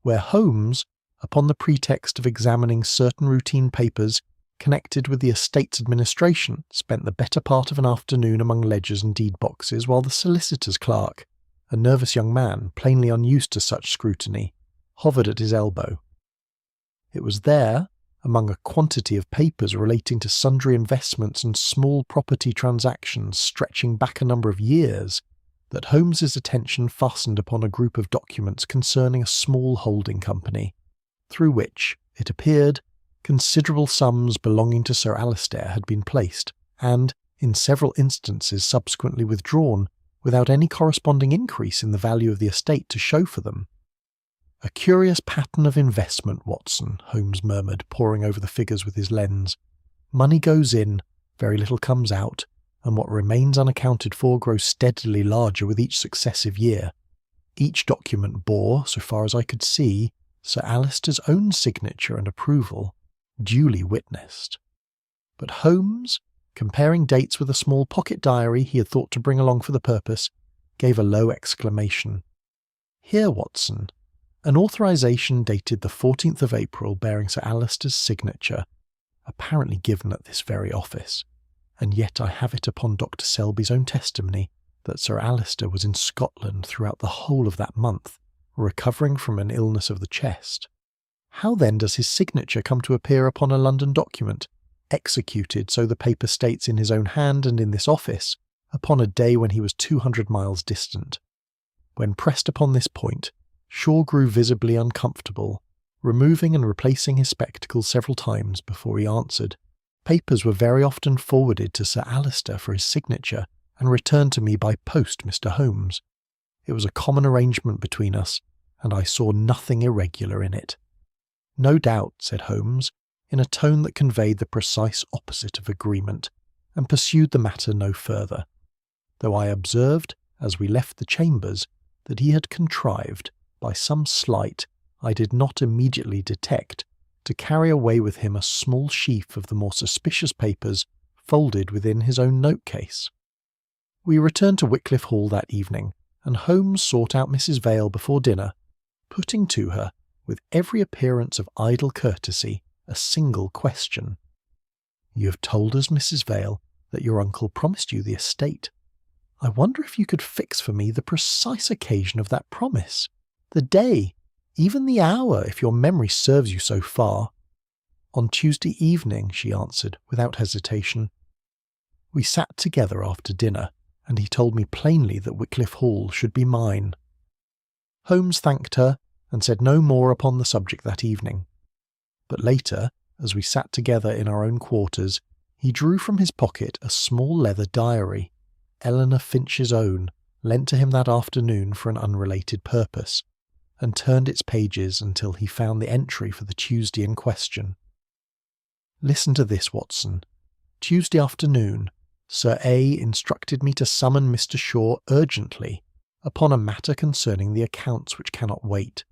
[SPEAKER 1] where Holmes, upon the pretext of examining certain routine papers connected with the estate's administration, spent the better part of an afternoon among ledgers and deed boxes while the solicitor's clerk, a nervous young man plainly unused to such scrutiny, hovered at his elbow. It was there, among a quantity of papers relating to sundry investments and small property transactions stretching back a number of years, that Holmes's attention fastened upon a group of documents concerning a small holding company, through which, it appeared, considerable sums belonging to Sir Alistair had been placed, and, in several instances subsequently withdrawn, without any corresponding increase in the value of the estate to show for them. "A curious pattern of investment, Watson," Holmes murmured, poring over the figures with his lens. "Money goes in, very little comes out, and what remains unaccounted for grows steadily larger with each successive year. Each document bore, so far as I could see, Sir Alistair's own signature and approval, duly witnessed." But Holmes, comparing dates with a small pocket diary he had thought to bring along for the purpose, gave a low exclamation. "Here, Watson, an authorization dated the 14th of April bearing Sir Alistair's signature, apparently given at this very office, and yet I have it upon Dr. Selby's own testimony that Sir Alistair was in Scotland throughout the whole of that month, recovering from an illness of the chest. How then does his signature come to appear upon a London document, executed, so the paper states, in his own hand and in this office, upon a day when he was 200 miles distant?" When pressed upon this point, Shaw grew visibly uncomfortable, removing and replacing his spectacles several times before he answered. "Papers were very often forwarded to Sir Alistair for his signature and returned to me by post, Mr. Holmes. It was a common arrangement between us, and I saw nothing irregular in it." "No doubt," said Holmes, in a tone that conveyed the precise opposite of agreement, and pursued the matter no further, though I observed, as we left the chambers, that he had contrived, by some sleight I did not immediately detect, to carry away with him a small sheaf of the more suspicious papers folded within his own note-case. We returned to Wycliffe Hall that evening, and Holmes sought out Mrs. Vale before dinner, putting to her, with every appearance of idle courtesy, a single question. "You have told us, Mrs. Vale, that your uncle promised you the estate. I wonder if you could fix for me the precise occasion of that promise, the day, even the hour, if your memory serves you so far." "On Tuesday evening," she answered, without hesitation. We sat together after dinner, and he told me plainly that Wycliffe Hall should be mine. Holmes thanked her, and said no more upon the subject that evening. But later, as we sat together in our own quarters, he drew from his pocket a small leather diary, Eleanor Finch's own, lent to him that afternoon for an unrelated purpose, and turned its pages until he found the entry for the Tuesday in question. "Listen to this, Watson. Tuesday afternoon, Sir A. instructed me to summon Mr. Shaw urgently upon a matter concerning the accounts which cannot wait.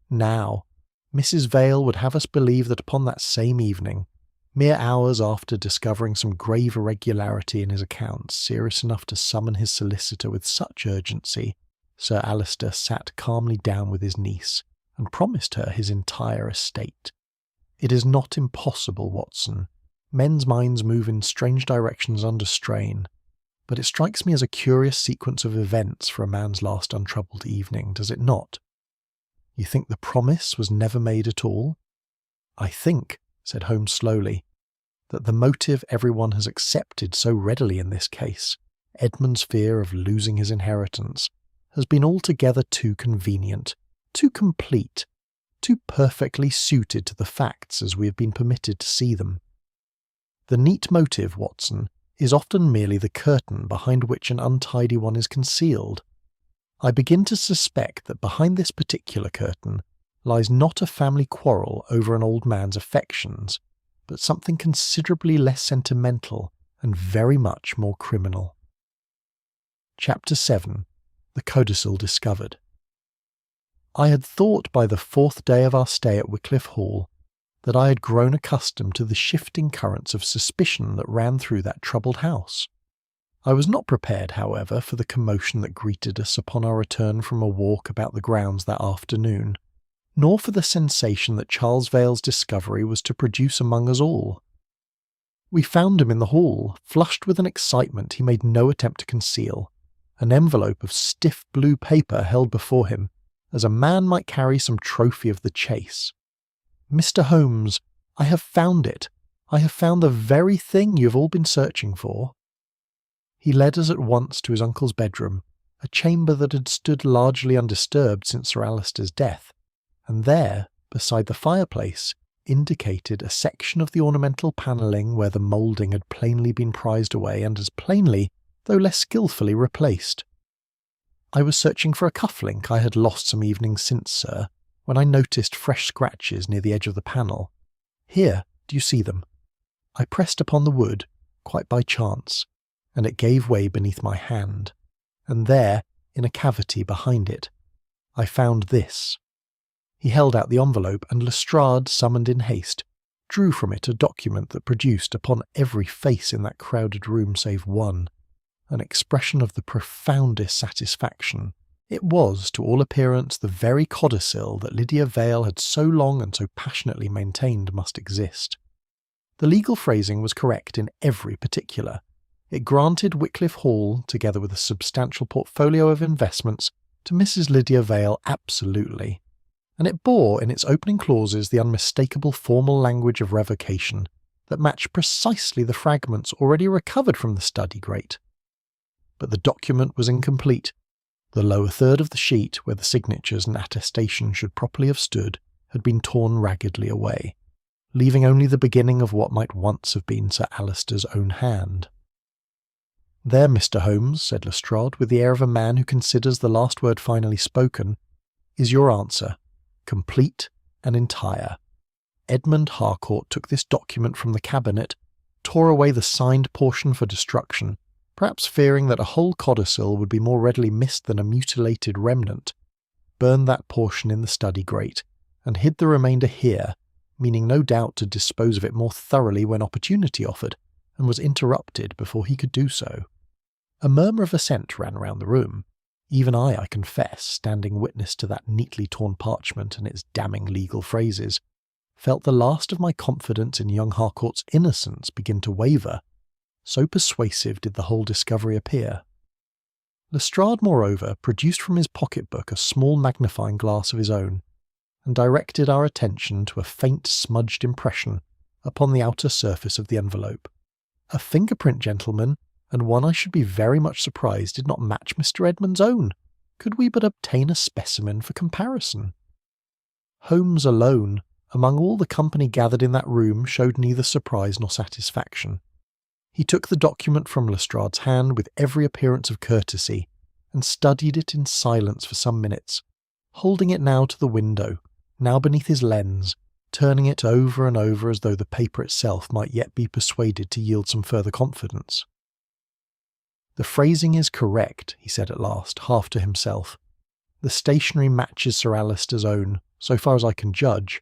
[SPEAKER 1] Now, Mrs. Vale would have us believe that upon that same evening, mere hours after discovering some grave irregularity in his accounts serious enough to summon his solicitor with such urgency, Sir Alistair sat calmly down with his niece and promised her his entire estate. It is not impossible, Watson. Men's minds move in strange directions under strain, but it strikes me as a curious sequence of events for a man's last untroubled evening, does it not? You think the promise was never made at all?" "I think," said Holmes slowly, "that the motive everyone has accepted so readily in this case, Edmund's fear of losing his inheritance, has been altogether too convenient, too complete, too perfectly suited to the facts as we have been permitted to see them. The neat motive, Watson, is often merely the curtain behind which an untidy one is concealed. I begin to suspect that behind this particular curtain lies not a family quarrel over an old man's affections, but something considerably less sentimental and very much more criminal." Chapter 7. The Codicil Discovered. I had thought by the 4th day of our stay at Wycliffe Hall that I had grown accustomed to the shifting currents of suspicion that ran through that troubled house. I was not prepared, however, for the commotion that greeted us upon our return from a walk about the grounds that afternoon, nor for the sensation that Charles Vale's discovery was to produce among us all. We found him in the hall, flushed with an excitement he made no attempt to conceal, an envelope of stiff blue paper held before him, as a man might carry some trophy of the chase. "Mr. Holmes, I have found it. I have found the very thing you have all been searching for." He led us at once to his uncle's bedroom, a chamber that had stood largely undisturbed since Sir Alister's death, and there, beside the fireplace, indicated a section of the ornamental panelling where the moulding had plainly been prized away and as plainly, though less skilfully, replaced. "I was searching for a cuff-link I had lost some evenings since, sir, when I noticed fresh scratches near the edge of the panel. Here, do you see them?" I pressed upon the wood, quite by chance, and it gave way beneath my hand, and there, in a cavity behind it, I found this. He held out the envelope, and Lestrade, summoned in haste, drew from it a document that produced upon every face in that crowded room save one an expression of the profoundest satisfaction. It was, to all appearance, the very codicil that Lydia Vale had so long and so passionately maintained must exist. The legal phrasing was correct in every particular. It granted Wycliffe Hall, together with a substantial portfolio of investments, to Mrs. Lydia Vale absolutely, and it bore in its opening clauses the unmistakable formal language of revocation that matched precisely the fragments already recovered from the study grate. But the document was incomplete. The lower third of the sheet, where the signatures and attestation should properly have stood, had been torn raggedly away, leaving only the beginning of what might once have been Sir Alister's own hand. "There, Mr. Holmes," said Lestrade, with the air of a man who considers the last word finally spoken, "is your answer, complete and entire. Edmund Harcourt took this document from the cabinet, tore away the signed portion for destruction, perhaps fearing that a whole codicil would be more readily missed than a mutilated remnant, burned that portion in the study grate, and hid the remainder here, meaning no doubt to dispose of it more thoroughly when opportunity offered, and was interrupted before he could do so." A murmur of assent ran round the room. Even I confess, standing witness to that neatly torn parchment and its damning legal phrases, felt the last of my confidence in young Harcourt's innocence begin to waver. So persuasive did the whole discovery appear. Lestrade, moreover, produced from his pocket-book a small magnifying glass of his own, and directed our attention to a faint smudged impression upon the outer surface of the envelope. A fingerprint, gentlemen, and one I should be very much surprised did not match Mr. Edmund's own, could we but obtain a specimen for comparison. Holmes alone, among all the company gathered in that room, showed neither surprise nor satisfaction. He took the document from Lestrade's hand with every appearance of courtesy, and studied it in silence for some minutes, holding it now to the window, now beneath his lens, turning it over and over as though the paper itself might yet be persuaded to yield some further confidence. "The phrasing is correct," he said at last, half to himself. "The stationery matches Sir Alister's own, so far as I can judge.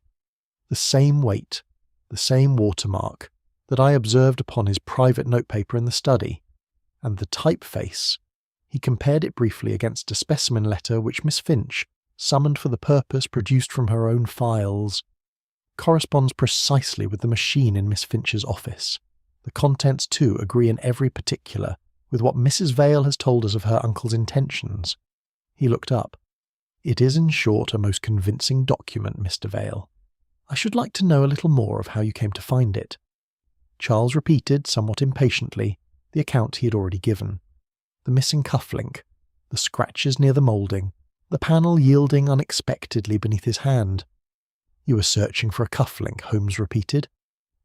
[SPEAKER 1] The same weight, the same watermark, that I observed upon his private notepaper in the study, and the typeface," he compared it briefly against a specimen letter which Miss Finch, summoned for the purpose, produced from her own files, "corresponds precisely with the machine in Miss Finch's office. The contents, too, agree in every particular with what Mrs. Vale has told us of her uncle's intentions." He looked up. "It is, in short, a most convincing document, Mr. Vale. I should like to know a little more of how you came to find it." Charles repeated, somewhat impatiently, the account he had already given. The missing cuff-link, the scratches near the moulding, the panel yielding unexpectedly beneath his hand. "You were searching for a cuff-link," Holmes repeated,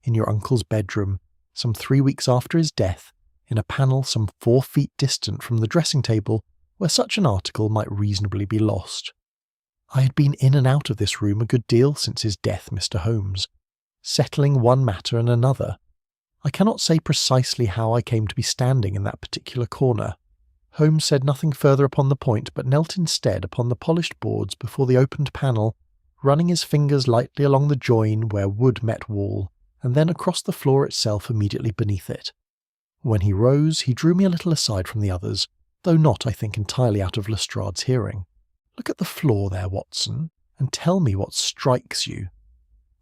[SPEAKER 1] "in your uncle's bedroom, some 3 weeks after his death, in a panel some 4 feet distant from the dressing-table, where such an article might reasonably be lost. I had been in and out of this room a good deal since his death, Mr. Holmes, settling one matter and another. I cannot say precisely how I came to be standing in that particular corner." Holmes said nothing further upon the point, but knelt instead upon the polished boards before the opened panel, running his fingers lightly along the join where wood met wall, and then across the floor itself immediately beneath it. When he rose, he drew me a little aside from the others, though not, I think, entirely out of Lestrade's hearing. "Look at the floor there, Watson, and tell me what strikes you."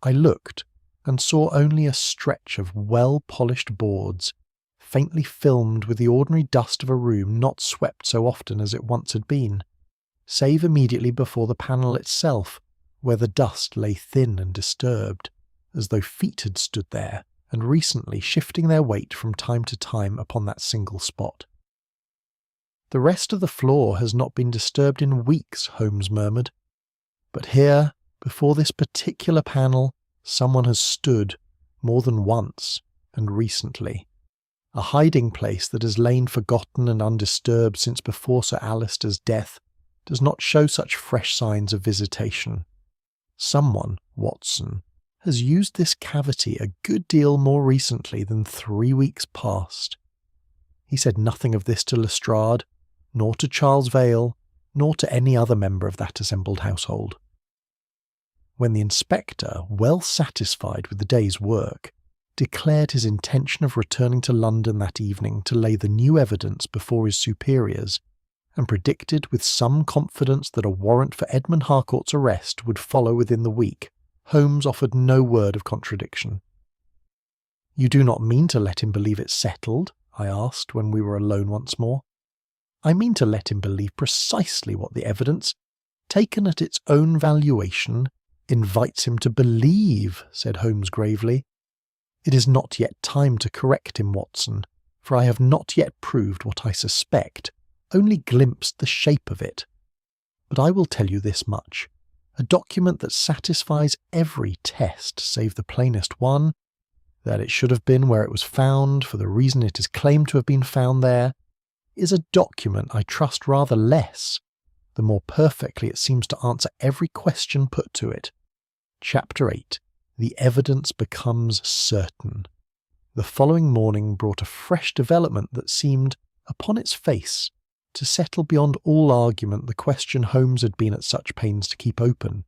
[SPEAKER 1] I looked and saw only a stretch of well-polished boards, faintly filmed with the ordinary dust of a room not swept so often as it once had been, save immediately before the panel itself, where the dust lay thin and disturbed, as though feet had stood there and recently shifting their weight from time to time upon that single spot. "The rest of the floor has not been disturbed in weeks," Holmes murmured. "But here, before this particular panel, someone has stood, more than once, and recently. A hiding place that has lain forgotten and undisturbed since before Sir Alister's death does not show such fresh signs of visitation. Someone, Watson, has used this cavity a good deal more recently than 3 weeks past." He said nothing of this to Lestrade, nor to Charles Vale, nor to any other member of that assembled household. When the inspector, well satisfied with the day's work, declared his intention of returning to London that evening to lay the new evidence before his superiors, and predicted with some confidence that a warrant for Edmund Harcourt's arrest would follow within the week, Holmes offered no word of contradiction. "You do not mean to let him believe it settled?" I asked when we were alone once more. "I mean to let him believe precisely what the evidence, taken at its own valuation, invites him to believe," said Holmes gravely. "It is not yet time to correct him, Watson, for I have not yet proved what I suspect, only glimpsed the shape of it. But I will tell you this much. A document that satisfies every test save the plainest one, that it should have been where it was found for the reason it is claimed to have been found there, is a document I trust rather less, the more perfectly it seems to answer every question put to it. Chapter 8. The evidence becomes certain. The following morning brought a fresh development that seemed, upon its face, to settle beyond all argument the question Holmes had been at such pains to keep open.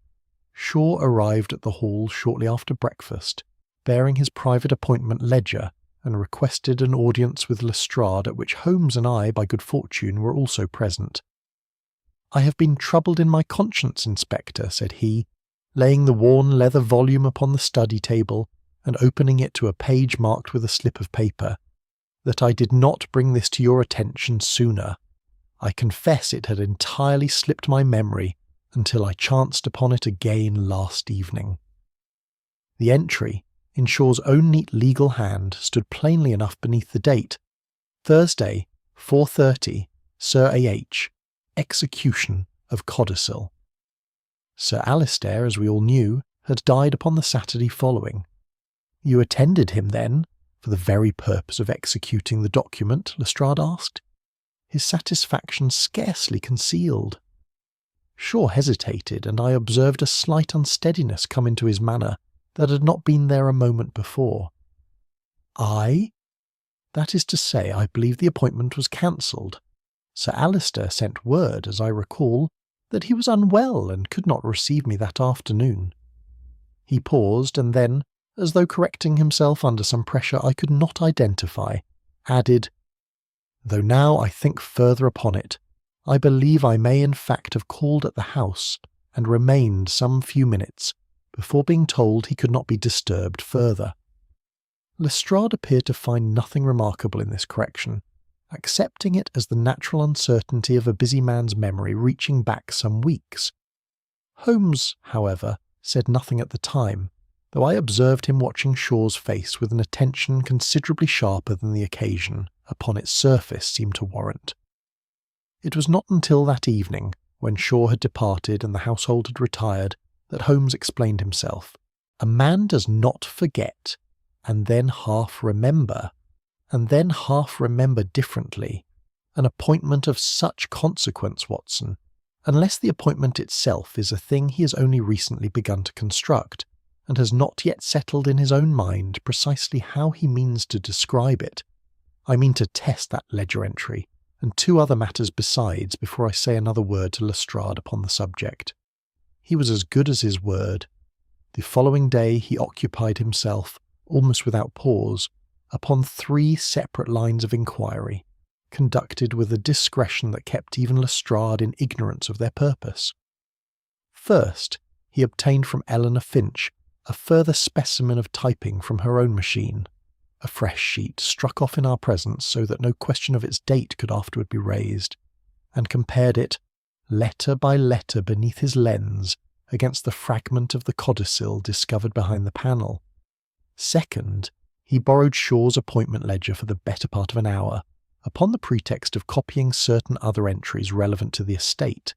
[SPEAKER 1] Shaw arrived at the hall shortly after breakfast, bearing his private appointment ledger, and requested an audience with Lestrade, at which Holmes and I, by good fortune, were also present. "I have been troubled in my conscience, Inspector," said he, laying the worn leather volume upon the study table and opening it to a page marked with a slip of paper, "that I did not bring this to your attention sooner. I confess it had entirely slipped my memory until I chanced upon it again last evening." The entry, in Shaw's own neat legal hand, stood plainly enough beneath the date: Thursday, 4:30, Sir A.H., execution of Codicil. Sir Alister, as we all knew, had died upon the Saturday following. "You attended him, then, for the very purpose of executing the document?" Lestrade asked, his satisfaction scarcely concealed. Shaw hesitated, and I observed a slight unsteadiness come into his manner that had not been there a moment before. "I? That is to say, I believe the appointment was cancelled. Sir Alister sent word, as I recall, that he was unwell and could not receive me that afternoon." He paused, and then, as though correcting himself under some pressure I could not identify, added, "Though now I think further upon it, I believe I may in fact have called at the house and remained some few minutes before being told he could not be disturbed further." Lestrade appeared to find nothing remarkable in this correction, accepting it as the natural uncertainty of a busy man's memory reaching back some weeks. Holmes, however, said nothing at the time, though I observed him watching Shaw's face with an attention considerably sharper than the occasion, upon its surface, seemed to warrant. It was not until that evening, when Shaw had departed and the household had retired, that Holmes explained himself. "A man does not forget, and then half remember, and then half remember differently, an appointment of such consequence, Watson, unless the appointment itself is a thing he has only recently begun to construct, and has not yet settled in his own mind precisely how he means to describe it. I mean to test that ledger entry, and 2 other matters besides, before I say another word to Lestrade upon the subject." He was as good as his word. The following day he occupied himself, almost without pause, upon 3 separate lines of inquiry, conducted with a discretion that kept even Lestrade in ignorance of their purpose. First, he obtained from Eleanor Finch a further specimen of typing from her own machine, a fresh sheet struck off in our presence so that no question of its date could afterward be raised, and compared it, letter by letter beneath his lens, against the fragment of the codicil discovered behind the panel. Second, he borrowed Shaw's appointment ledger for the better part of an hour, upon the pretext of copying certain other entries relevant to the estate,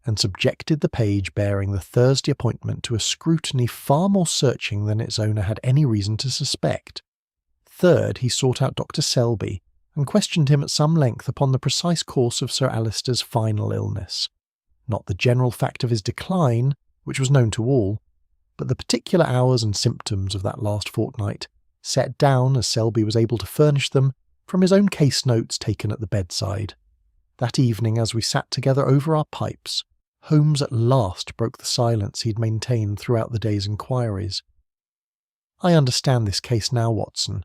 [SPEAKER 1] and subjected the page bearing the Thursday appointment to a scrutiny far more searching than its owner had any reason to suspect. Third, he sought out Dr. Selby, and questioned him at some length upon the precise course of Sir Alister's final illness. Not the general fact of his decline, which was known to all, but the particular hours and symptoms of that last fortnight, set down, as Selby was able to furnish them, from his own case notes taken at the bedside. That evening, as we sat together over our pipes, Holmes at last broke the silence he had maintained throughout the day's inquiries. "I understand this case now, Watson,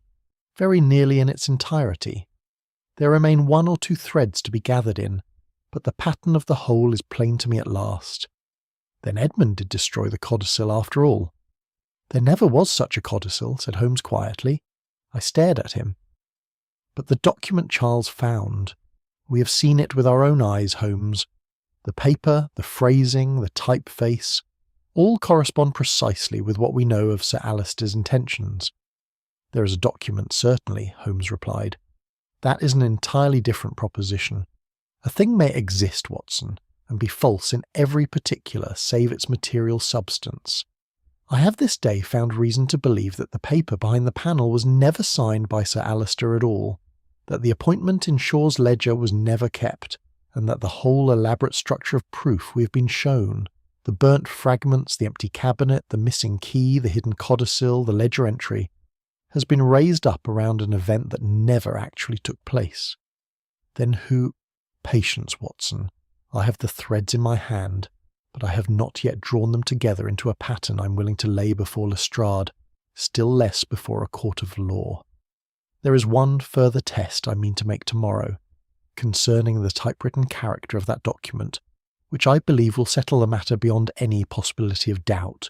[SPEAKER 1] very nearly in its entirety. There remain one or two threads to be gathered in, but the pattern of the whole is plain to me at last. Then Edmund did destroy the codicil after all." "There never was such a codicil," said Holmes quietly. I stared at him. "But the document Charles found. We have seen it with our own eyes, Holmes. The paper, the phrasing, the typeface, all correspond precisely with what we know of Sir Alister's intentions." "There is a document, certainly," Holmes replied. "That is an entirely different proposition. A thing may exist, Watson, and be false in every particular save its material substance. I have this day found reason to believe that the paper behind the panel was never signed by Sir Alister at all, that the appointment in Shaw's ledger was never kept, and that the whole elaborate structure of proof we have been shown, the burnt fragments, the empty cabinet, the missing key, the hidden codicil, the ledger entry, has been raised up around an event that never actually took place. Then who— Patience, Watson. I have the threads in my hand, but I have not yet drawn them together into a pattern I'm willing to lay before Lestrade, still less before a court of law. There is one further test I mean to make tomorrow, concerning the typewritten character of that document, which I believe will settle the matter beyond any possibility of doubt.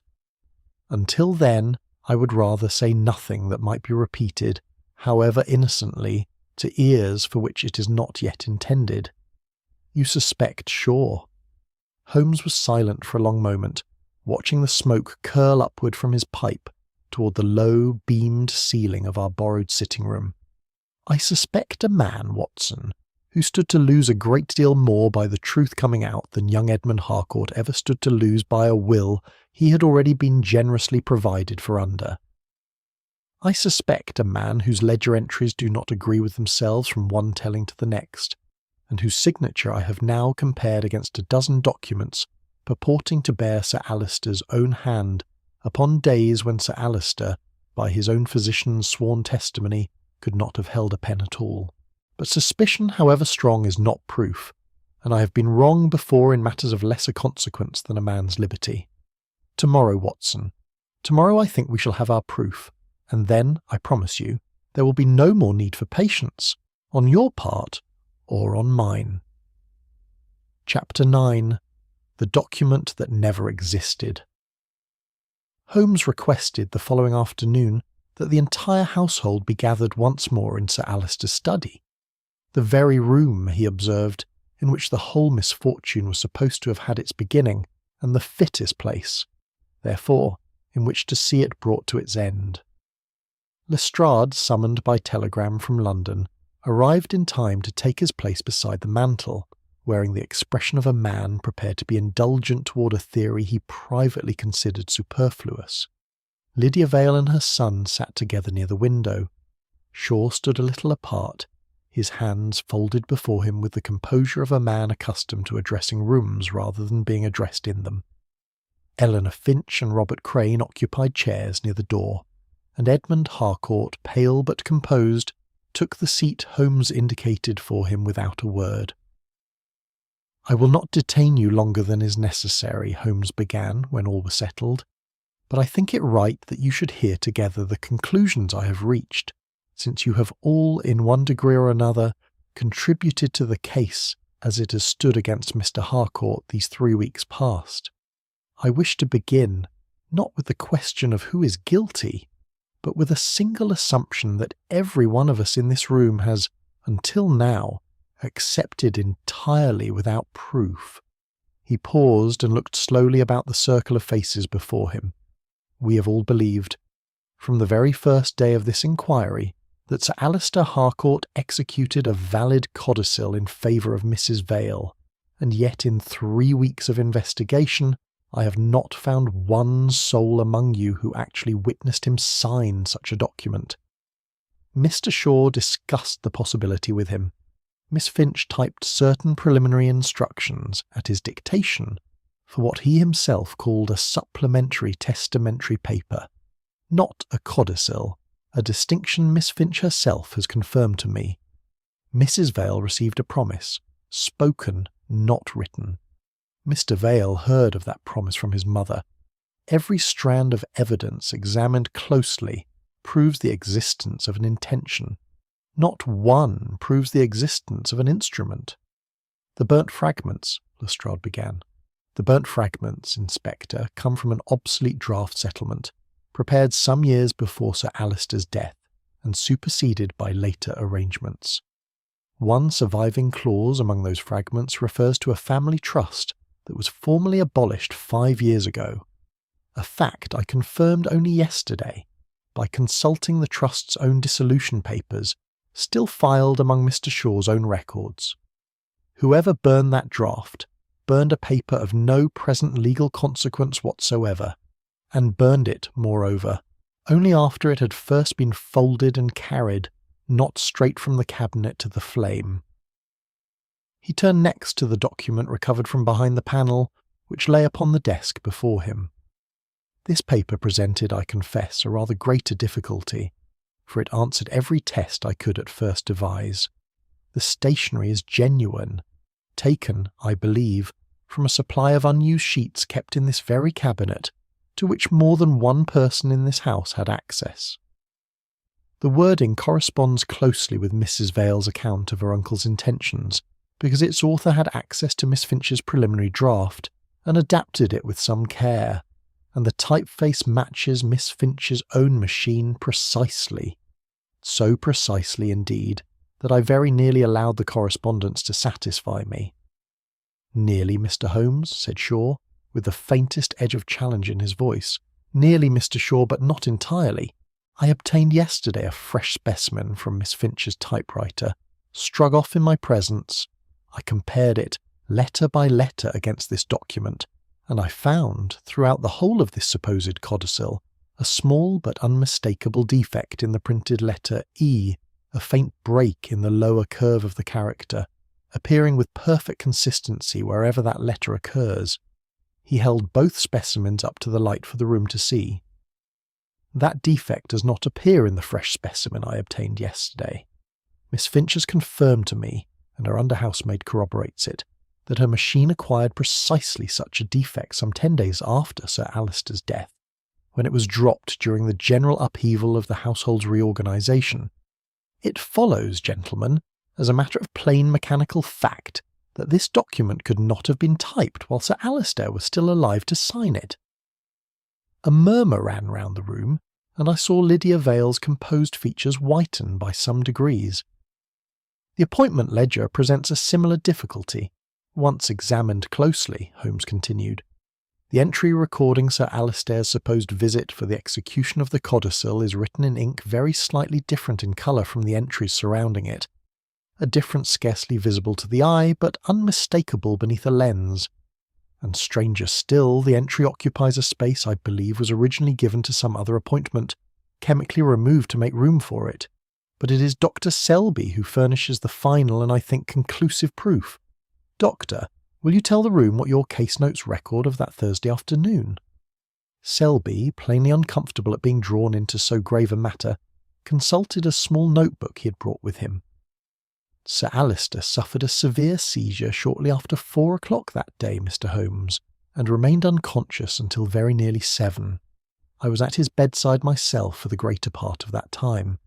[SPEAKER 1] Until then, I would rather say nothing that might be repeated, however innocently, to ears for which it is not yet intended. You suspect Shaw." Holmes was silent for a long moment, watching the smoke curl upward from his pipe toward the low, beamed ceiling of our borrowed sitting-room. "I suspect a man, Watson, who stood to lose a great deal more by the truth coming out than young Edmund Harcourt ever stood to lose by a will he had already been generously provided for under. I suspect a man whose ledger entries do not agree with themselves from one telling to the next, and whose signature I have now compared against a dozen documents purporting to bear Sir Alister's own hand upon days when Sir Alister, by his own physician's sworn testimony, could not have held a pen at all. But suspicion, however strong, is not proof, and I have been wrong before in matters of lesser consequence than a man's liberty. Tomorrow, Watson, tomorrow I think we shall have our proof, and then, I promise you, there will be no more need for patience, on your part or on mine. Chapter 9. The Document That Never Existed. Holmes requested the following afternoon that the entire household be gathered once more in Sir Alister's study. The very room, he observed, in which the whole misfortune was supposed to have had its beginning, and the fittest place, therefore, in which to see it brought to its end. Lestrade, summoned by telegram from London, arrived in time to take his place beside the mantel, wearing the expression of a man prepared to be indulgent toward a theory he privately considered superfluous. Lydia Vale and her son sat together near the window. Shaw stood a little apart, his hands folded before him with the composure of a man accustomed to addressing rooms rather than being addressed in them. Eleanor Finch and Robert Crane occupied chairs near the door, and Edmund Harcourt, pale but composed, took the seat Holmes indicated for him without a word. "I will not detain you longer than is necessary," Holmes began when all were settled, "but I think it right that you should hear together the conclusions I have reached, since you have all, in one degree or another, contributed to the case as it has stood against Mr. Harcourt these 3 weeks past. I wish to begin not with the question of who is guilty, but with a single assumption that every one of us in this room has, until now, accepted entirely without proof. He paused and looked slowly about the circle of faces before him. We have all believed, from the very first day of this inquiry, that Sir Alister Harcourt executed a valid codicil in favour of Mrs. Vale, and yet in 3 weeks of investigation I have not found one soul among you who actually witnessed him sign such a document. Mr. Shaw discussed the possibility with him. Miss Finch typed certain preliminary instructions at his dictation for what he himself called a supplementary testamentary paper, not a codicil, a distinction Miss Finch herself has confirmed to me. Mrs. Vale received a promise, spoken, not written. Mr. Vale heard of that promise from his mother. Every strand of evidence examined closely proves the existence of an intention. Not one proves the existence of an instrument. The burnt fragments, Lestrade began. The burnt fragments, Inspector, come from an obsolete draft settlement, prepared some years before Sir Alister's death, and superseded by later arrangements. One surviving clause among those fragments refers to a family trust that was formally abolished 5 years ago, a fact I confirmed only yesterday by consulting the trust's own dissolution papers, still filed among Mr. Shaw's own records. Whoever burned that draft burned a paper of no present legal consequence whatsoever, and burned it, moreover, only after it had first been folded and carried, not straight from the cabinet to the flame. He turned next to the document recovered from behind the panel, which lay upon the desk before him. This paper presented, I confess, a rather greater difficulty, for it answered every test I could at first devise. The stationery is genuine, taken, I believe, from a supply of unused sheets kept in this very cabinet, to which more than one person in this house had access. The wording corresponds closely with Mrs. Vale's account of her uncle's intentions, because its author had access to Miss Finch's preliminary draft, and adapted it with some care, and the typeface matches Miss Finch's own machine precisely. So precisely, indeed, that I very nearly allowed the correspondence to satisfy me. "Nearly, Mr. Holmes," said Shaw, with the faintest edge of challenge in his voice. "Nearly, Mr. Shaw, but not entirely. I obtained yesterday a fresh specimen from Miss Finch's typewriter, struck off in my presence. I compared it, letter by letter, against this document, and I found, throughout the whole of this supposed codicil, a small but unmistakable defect in the printed letter E, a faint break in the lower curve of the character, appearing with perfect consistency wherever that letter occurs." He held both specimens up to the light for the room to see. "That defect does not appear in the fresh specimen I obtained yesterday. Miss Finch has confirmed to me, and her under-housemaid corroborates it, that her machine acquired precisely such a defect some 10 days after Sir Alister's death, when it was dropped during the general upheaval of the household's reorganisation. It follows, gentlemen, as a matter of plain mechanical fact, that this document could not have been typed while Sir Alister was still alive to sign it." A murmur ran round the room, and I saw Lydia Vale's composed features whiten by some degrees. "The appointment ledger presents a similar difficulty, once examined closely," Holmes continued. "The entry recording Sir Alister's supposed visit for the execution of the codicil is written in ink very slightly different in colour from the entries surrounding it, a difference scarcely visible to the eye, but unmistakable beneath a lens. And stranger still, the entry occupies a space I believe was originally given to some other appointment, chemically removed to make room for it. But it is Dr. Selby who furnishes the final and I think conclusive proof. Doctor, will you tell the room what your case notes record of that Thursday afternoon?" Selby, plainly uncomfortable at being drawn into so grave a matter, consulted a small notebook he had brought with him. "Sir Alister suffered a severe seizure shortly after 4 o'clock that day, Mr. Holmes, and remained unconscious until very nearly 7. I was at his bedside myself for the greater part of that time.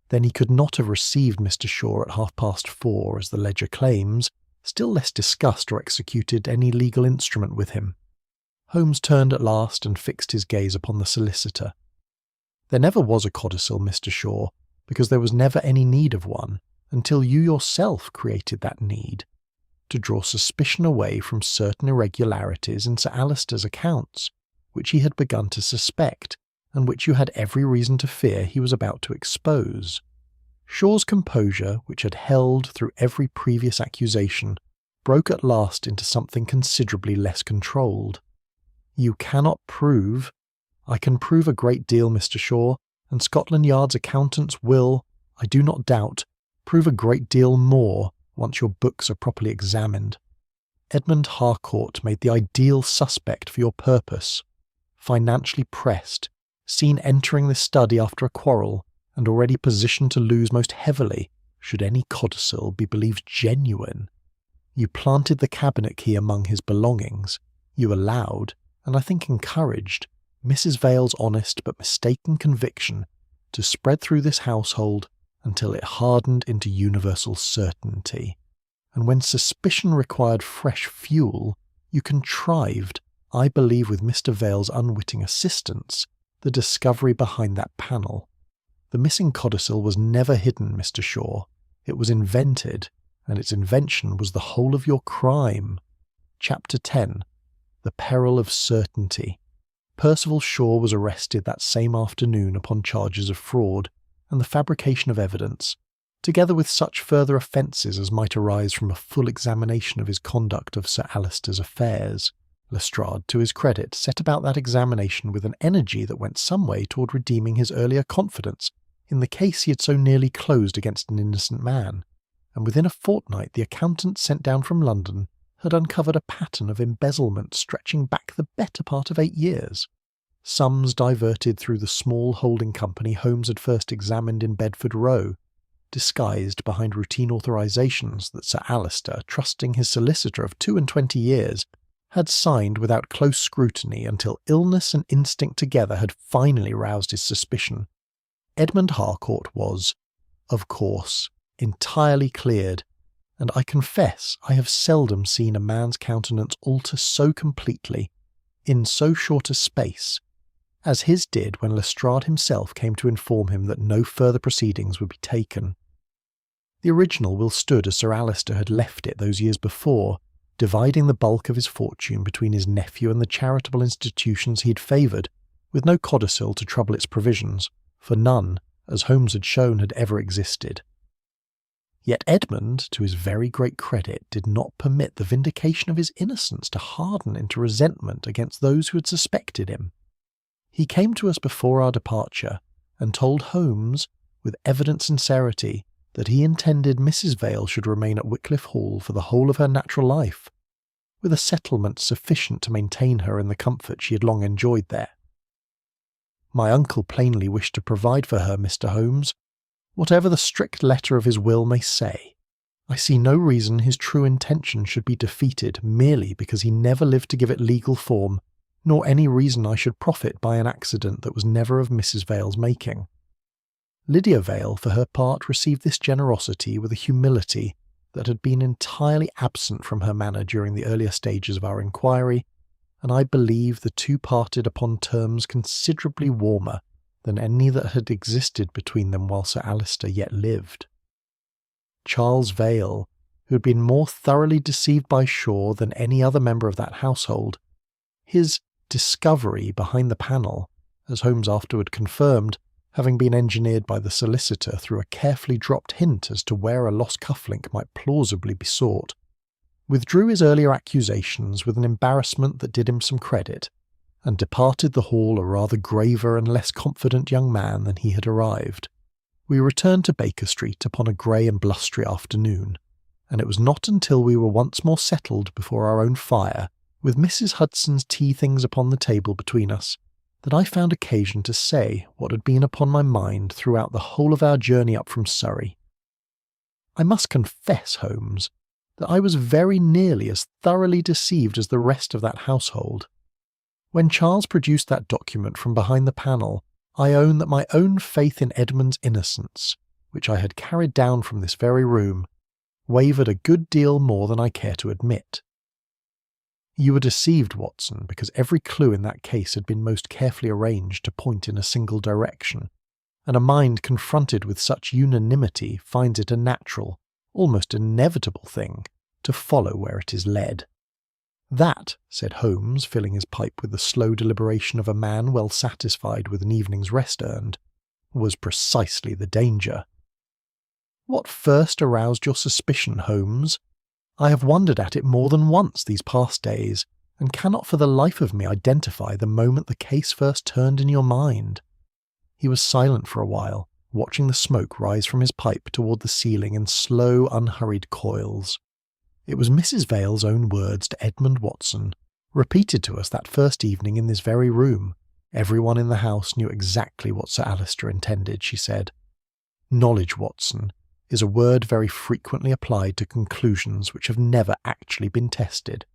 [SPEAKER 1] Then he could not have received Mr. Shaw at 4:30, as the ledger claims, still less discussed or executed any legal instrument with him. Holmes turned at last and fixed his gaze upon the solicitor. "There never was a codicil, Mr. Shaw, because there was never any need of one, until you yourself created that need, to draw suspicion away from certain irregularities in Sir Alister's accounts, which he had begun to suspect, and which you had every reason to fear he was about to expose." Shaw's composure, which had held through every previous accusation, broke at last into something considerably less controlled. "You cannot prove—" "I can prove a great deal, Mr. Shaw, and Scotland Yard's accountants will, I do not doubt, prove a great deal more once your books are properly examined. Edmund Harcourt made the ideal suspect for your purpose. Financially pressed, seen entering this study after a quarrel, and already positioned to lose most heavily should any codicil be believed genuine. You planted the cabinet key among his belongings. You allowed, and I think encouraged, Mrs. Vale's honest but mistaken conviction to spread through this household until it hardened into universal certainty. And when suspicion required fresh fuel, you contrived, I believe with Mr. Vale's unwitting assistance, the discovery behind that panel. The missing codicil was never hidden, Mr. Shaw. It was invented, and its invention was the whole of your crime." Chapter 10. The Peril of Certainty. Percival Shaw was arrested that same afternoon upon charges of fraud and the fabrication of evidence, together with such further offences as might arise from a full examination of his conduct of Sir Alister's affairs. Lestrade, to his credit, set about that examination with an energy that went some way toward redeeming his earlier confidence in the case he had so nearly closed against an innocent man, and within a fortnight the accountant sent down from London had uncovered a pattern of embezzlement stretching back the better part of 8 years. Sums diverted through the small holding company Holmes had first examined in Bedford Row, disguised behind routine authorisations that Sir Alister, trusting his solicitor of 22 years, had signed without close scrutiny until illness and instinct together had finally roused his suspicion. Edmund Harcourt was, of course, entirely cleared, and I confess I have seldom seen a man's countenance alter so completely, in so short a space, as his did when Lestrade himself came to inform him that no further proceedings would be taken. The original will stood as Sir Alister had left it those years before, dividing the bulk of his fortune between his nephew and the charitable institutions he had favoured, with no codicil to trouble its provisions, for none, as Holmes had shown, had ever existed. Yet Edmund, to his very great credit, did not permit the vindication of his innocence to harden into resentment against those who had suspected him. He came to us before our departure, and told Holmes, with evident sincerity, that he intended Mrs. Vale should remain at Wycliffe Hall for the whole of her natural life, with a settlement sufficient to maintain her in the comfort she had long enjoyed there. My uncle plainly wished to provide for her, Mr. Holmes, whatever the strict letter of his will may say. I see no reason his true intention should be defeated merely because he never lived to give it legal form, nor any reason I should profit by an accident that was never of Mrs. Vale's making. Lydia Vale, for her part, received this generosity with a humility that had been entirely absent from her manner during the earlier stages of our inquiry, and I believe the two parted upon terms considerably warmer than any that had existed between them while Sir Alister yet lived. Charles Vale, who had been more thoroughly deceived by Shaw than any other member of that household, his discovery behind the panel, as Holmes afterward confirmed, having been engineered by the solicitor through a carefully dropped hint as to where a lost cufflink might plausibly be sought, withdrew his earlier accusations with an embarrassment that did him some credit, and departed the hall a rather graver and less confident young man than he had arrived. We returned to Baker Street upon a grey and blustery afternoon, and it was not until we were once more settled before our own fire, with Mrs. Hudson's tea things upon the table between us, that I found occasion to say what had been upon my mind throughout the whole of our journey up from Surrey. I must confess, Holmes, that I was very nearly as thoroughly deceived as the rest of that household. When Charles produced that document from behind the panel, I own that my own faith in Edmund's innocence, which I had carried down from this very room, wavered a good deal more than I care to admit. You were deceived, Watson, because every clue in that case had been most carefully arranged to point in a single direction, and a mind confronted with such unanimity finds it a natural, almost inevitable thing to follow where it is led. That, said Holmes, filling his pipe with the slow deliberation of a man well satisfied with an evening's rest earned, was precisely the danger. What first aroused your suspicion, Holmes? I have wondered at it more than once these past days, and cannot for the life of me identify the moment the case first turned in your mind. He was silent for a while, watching the smoke rise from his pipe toward the ceiling in slow, unhurried coils. It was Mrs. Vale's own words to Edmund Watson, repeated to us that first evening in this very room. Everyone in the house knew exactly what Sir Alister intended, she said. Knowledge, Watson, is a word very frequently applied to conclusions which have never actually been tested.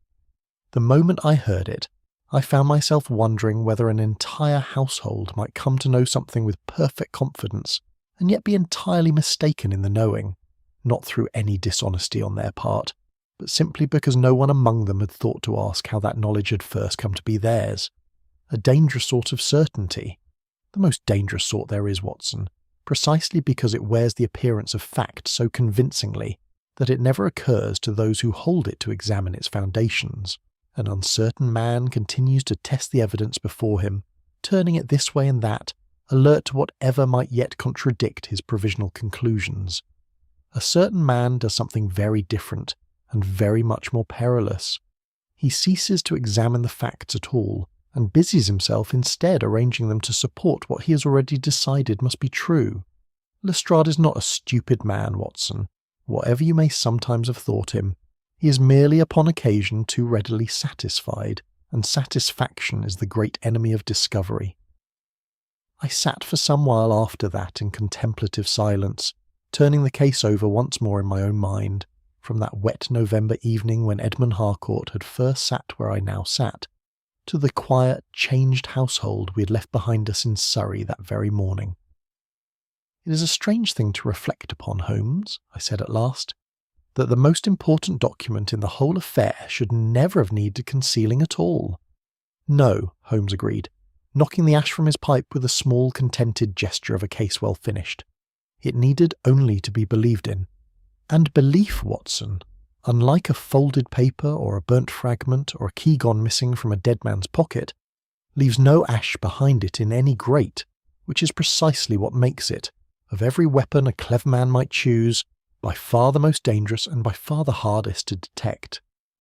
[SPEAKER 1] The moment I heard it, I found myself wondering whether an entire household might come to know something with perfect confidence and yet be entirely mistaken in the knowing, not through any dishonesty on their part, but simply because no one among them had thought to ask how that knowledge had first come to be theirs. A dangerous sort of certainty. The most dangerous sort there is, Watson, precisely because it wears the appearance of fact so convincingly that it never occurs to those who hold it to examine its foundations. An uncertain man continues to test the evidence before him, turning it this way and that, alert to whatever might yet contradict his provisional conclusions. A certain man does something very different, and very much more perilous. He ceases to examine the facts at all, and busies himself instead arranging them to support what he has already decided must be true. Lestrade is not a stupid man, Watson, whatever you may sometimes have thought him. He is merely upon occasion too readily satisfied, and satisfaction is the great enemy of discovery. I sat for some while after that in contemplative silence, turning the case over once more in my own mind, from that wet November evening when Edmund Harcourt had first sat where I now sat, to the quiet, changed household we had left behind us in Surrey that very morning. It is a strange thing to reflect upon, Holmes, I said at last, that the most important document in the whole affair should never have needed concealing at all. No, Holmes agreed, knocking the ash from his pipe with a small, contented gesture of a case well finished. It needed only to be believed in. And belief, Watson, unlike a folded paper or a burnt fragment or a key gone missing from a dead man's pocket, leaves no ash behind it in any grate, which is precisely what makes it, of every weapon a clever man might choose, by far the most dangerous and by far the hardest to detect.